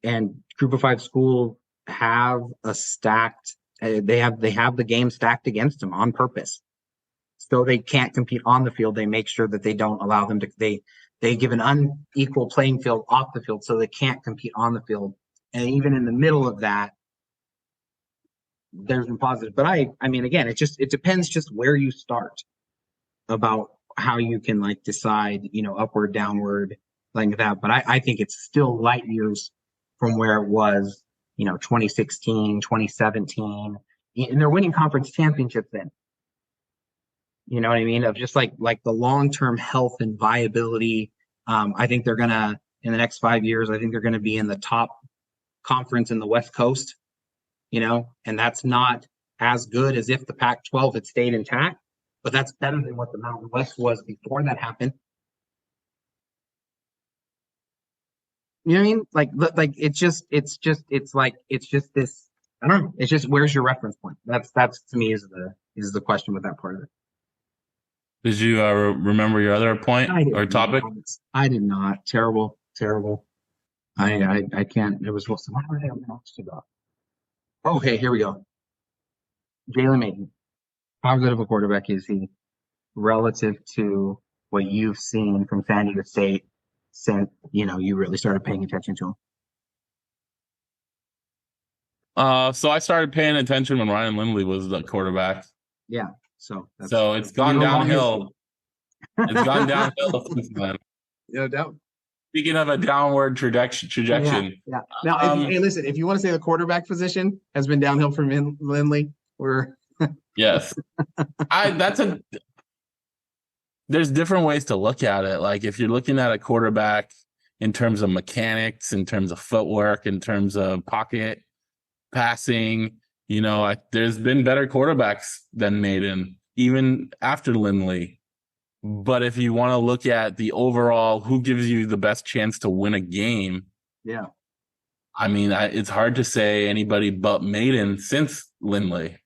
and group of five school have a stacked they have the game stacked against them on purpose, so they can't compete on the field. They make sure that they don't allow them to they give an unequal playing field off the field so they can't compete on the field. And even in the middle of that, there's been positive. But I mean, again, it depends just where you start about how you can like decide, upward, downward, like that. But I think it's still light years from where it was 2016, 2017, and they're winning conference championships then. You know what I mean? Of just like the long-term health and viability. I think they're gonna in the next 5 years. I think they're gonna be in the top conference in the West Coast. And that's not as good as if the Pac-12 had stayed intact, but that's better than what the Mountain West was before that happened. You know what I mean? Like it's just this. I don't know. It's just where's your reference point? That's to me is the question with that part of it. Did you remember your other point or topic? I did not. Terrible. I can't. It was what were they about? Okay, here we go. Jalen Mayden. How good of a quarterback is he relative to what you've seen from San Diego State since you really started paying attention to him? So I started paying attention when Ryan Lindley was the quarterback. Yeah. So it's gone downhill. It's gone downhill since then. No doubt. Speaking of a downward trajectory. Yeah. Now, hey, listen, if you want to say the quarterback position has been downhill from Lindley, yes. There's different ways to look at it. Like if you're looking at a quarterback in terms of mechanics, in terms of footwork, in terms of pocket passing, there's been better quarterbacks than Mayden, even after Lindley. But if you want to look at the overall, who gives you the best chance to win a game? Yeah. I mean, it's hard to say anybody but Mayden since Lindley.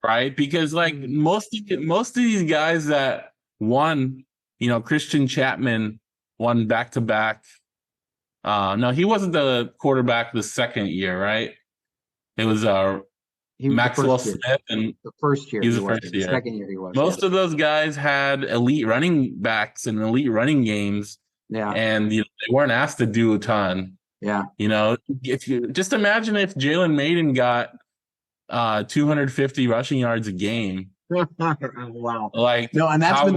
Right? Because like most of these guys that won, Christian Chapman won back-to-back. No, he wasn't the quarterback the second year, right? It was Maxwell Smith, and the first year he was the first year. The second year he was. Most of those guys had elite running backs and elite running games. Yeah. And they weren't asked to do a ton. Yeah. If you just imagine if Jalen Mayden got 250 rushing yards a game. Wow. Like no, and that's been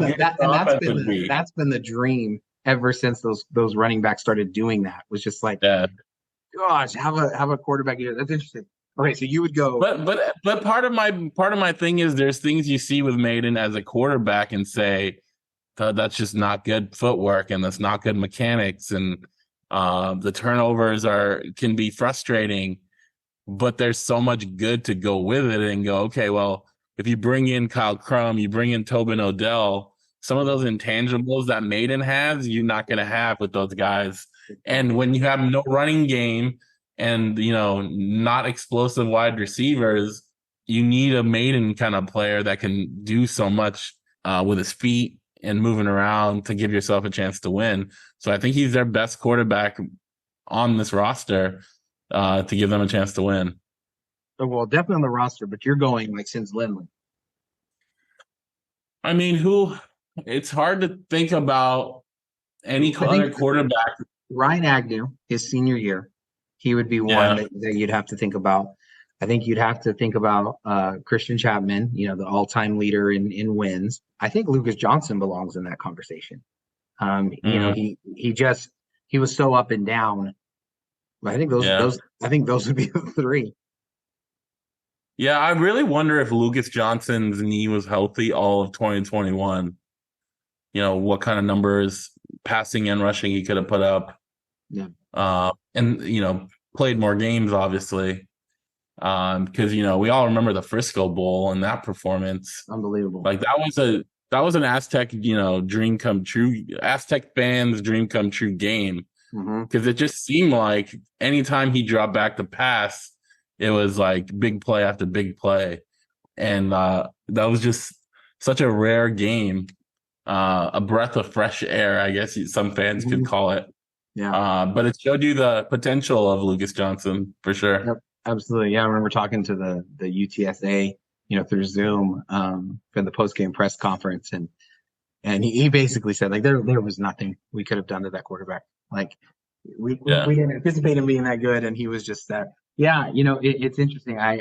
the dream ever since those running backs started doing that. Was just like, gosh, have a quarterback here. That's interesting. Okay, so you would go, but part of my thing is there's things you see with Mayden as a quarterback and say that's just not good footwork and that's not good mechanics and the turnovers can be frustrating, but there's so much good to go with it and go, okay, well, if you bring in Kyle Crum, you bring in Tobin Odell, some of those intangibles that Mayden has, you're not going to have with those guys. And when you have no running game and, not explosive wide receivers, you need a Mayden kind of player that can do so much with his feet and moving around to give yourself a chance to win. So I think he's their best quarterback on this roster to give them a chance to win. Well, definitely on the roster, but you're going like since Lindley. I mean, it's hard to think about any other quarterback. Ryan Agnew, his senior year, he would be one that you'd have to think about. I think you'd have to think about Christian Chapman, the all-time leader in wins. I think Lucas Johnson belongs in that conversation. He was so up and down. I think those would be the three. Yeah, I really wonder if Lucas Johnson's knee was healthy all of 2021. What kind of numbers, passing and rushing, he could have put up. Yeah. And played more games, obviously. Because we all remember the Frisco Bowl and that performance. Unbelievable. Like that was an Aztec, dream come true. Aztec fans' dream come true game. Because it just seemed like anytime he dropped back to pass, it was like big play after big play. And that was just such a rare game. A breath of fresh air, I guess some fans could call it. Yeah. But it showed you the potential of Lucas Johnson for sure. Yep, absolutely. Yeah, I remember talking to the UTSA, through Zoom for the post-game press conference, and he basically said like there was nothing we could have done to that quarterback. Like we didn't anticipate him being that good, and he was just that. Yeah, it's interesting. There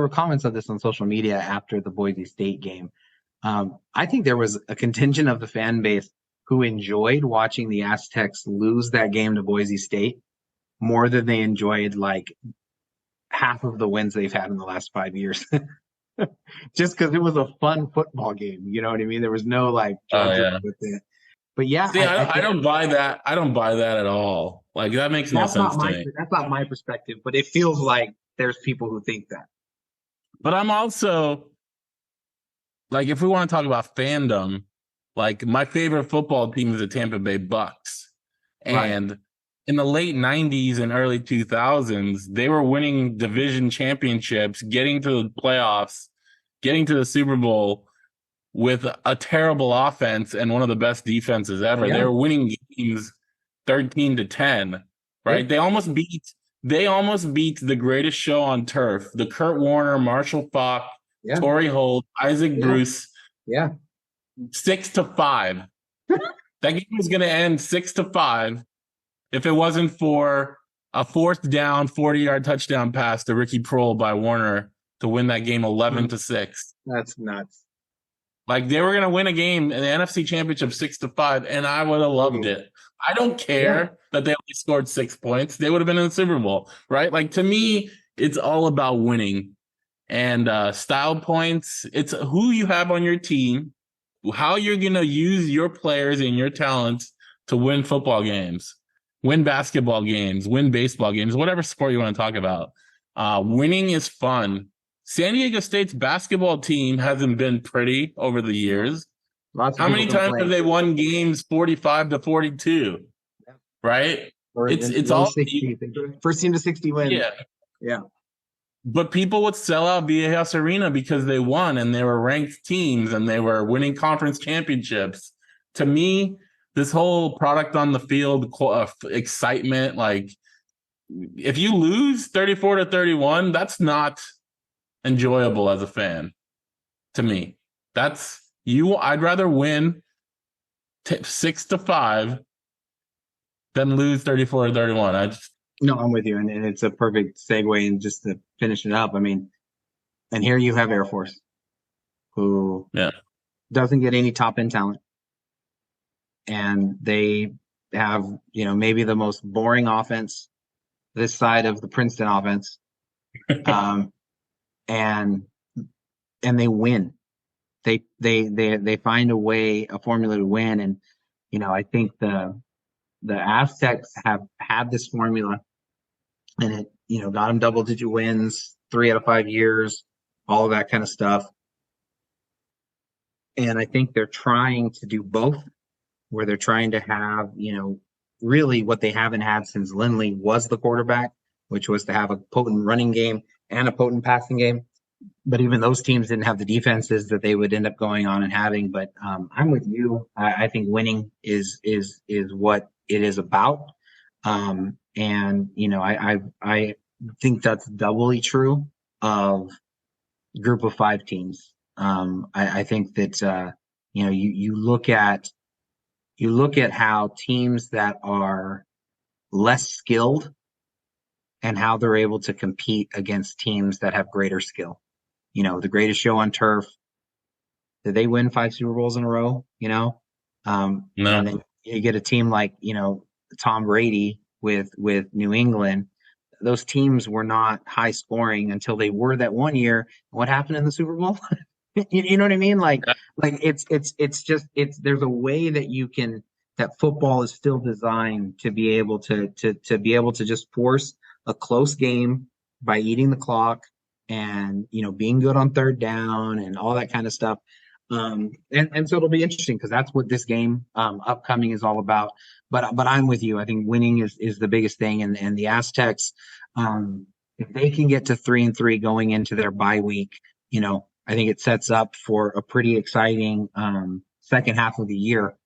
were comments of this on social media after the Boise State game. I think there was a contingent of the fan base who enjoyed watching the Aztecs lose that game to Boise State more than they enjoyed like half of the wins they've had in the last 5 years. Just because it was a fun football game. You know what I mean? There was no like Oh drudgery yeah. with it. But yeah, See, I I think don't buy that. I don't buy that at all. Like that makes no sense to me. that's not my perspective, but it feels like there's people who think that. But I'm also like, if we want to talk about fandom, like my favorite football team is the Tampa Bay Bucks. Right. And in the late 90s and early 2000s, they were winning division championships, getting to the playoffs, getting to the Super Bowl with a terrible offense and one of the best defenses ever. Yeah. They were winning games 13-10, right? Yeah. They almost beat the greatest show on turf, the Kurt Warner, Marshall Faulk, Yeah. Torrey Holt, Isaac Bruce, Yeah. 6-5. That game was going to end 6-5 if it wasn't for a fourth down, 40-yard touchdown pass to Ricky Prohl by Warner to win that game 11-6. That's nuts. Like they were going to win a game in the NFC Championship 6-5, and I would have loved it. I don't care that they only scored 6 points. They would have been in the Super Bowl, right? Like to me, it's all about winning and style points. It's who you have on your team, how you're going to use your players and your talents to win football games, win basketball games, win baseball games, whatever sport you want to talk about. Winning is fun. San Diego State's basketball team hasn't been pretty over the years. How many times have they won games 45-42? Right? It's all 60, first team to 60 wins. Yeah. Yeah. But people would sell out Viejas Arena because they won and they were ranked teams and they were winning conference championships. To me, this whole product on the field excitement, like if you lose 34-31, that's not enjoyable as a fan. To me, that's you. I'd rather win 6-5 than lose 34-31. No, I'm with you, and it's a perfect segue. And just to finish it up, I mean, and here you have Air Force, who doesn't get any top end talent, and they have maybe the most boring offense this side of the Princeton offense, and they win. They find a formula to win, and I think the Aztecs have had this formula, and it got them double-digit wins 3 out of 5 years, all of that kind of stuff. And I think they're trying to do both, where they're trying to have really what they haven't had since Lindley was the quarterback, which was to have a potent running game and a potent passing game. But even those teams didn't have the defenses that they would end up going on and having. But I'm with you. I think winning is what it is about. And I think that's doubly true of group of 5 teams. I think that you look at how teams that are less skilled and how they're able to compete against teams that have greater skill. The greatest show on turf. Did they win 5 Super Bowls in a row? No. And then you get a team like Tom Brady with New England. Those teams were not high scoring until they were that one year. What happened in the Super Bowl? You know what I mean? Like it's there's a way that that football is still designed to be able to just force a close game by eating the clock and being good on third down and all that kind of stuff. And so it'll be interesting because that's what this game upcoming is all about. But I'm with you. I think winning is the biggest thing, and the Aztecs, if they can get to 3-3 going into their bye week, I think it sets up for a pretty exciting second half of the year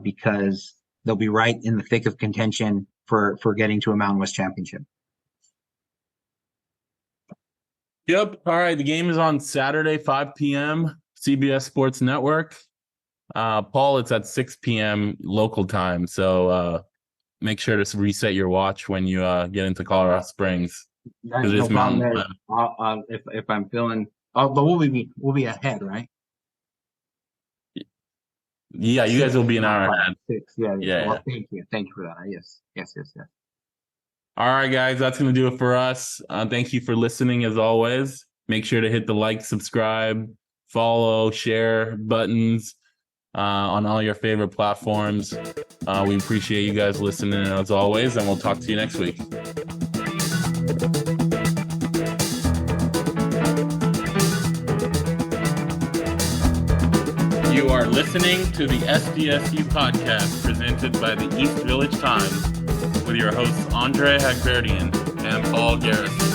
because they'll be right in the thick of contention for getting to a Mountain West championship. Yep. All right. The game is on Saturday, 5 p.m. CBS Sports Network. Paul, it's at 6 p.m. local time. So make sure to reset your watch when you get into Colorado Springs. Because it's Mountain Time. If I'm feeling, but we'll be ahead, right? Yeah, you guys will be an Not hour five, ahead. 6. Yeah, yeah. Yeah, yeah. Well, thank you for that. Yes, yes, yes, yes. All right, guys, that's going to do it for us. Thank you for listening as always. Make sure to hit the like, subscribe, follow, share buttons on all your favorite platforms. We appreciate you guys listening as always, and we'll talk to you next week. You are listening to the SDSU podcast presented by the East Village Times with your hosts Andre Hagberdian and Paul Garrison.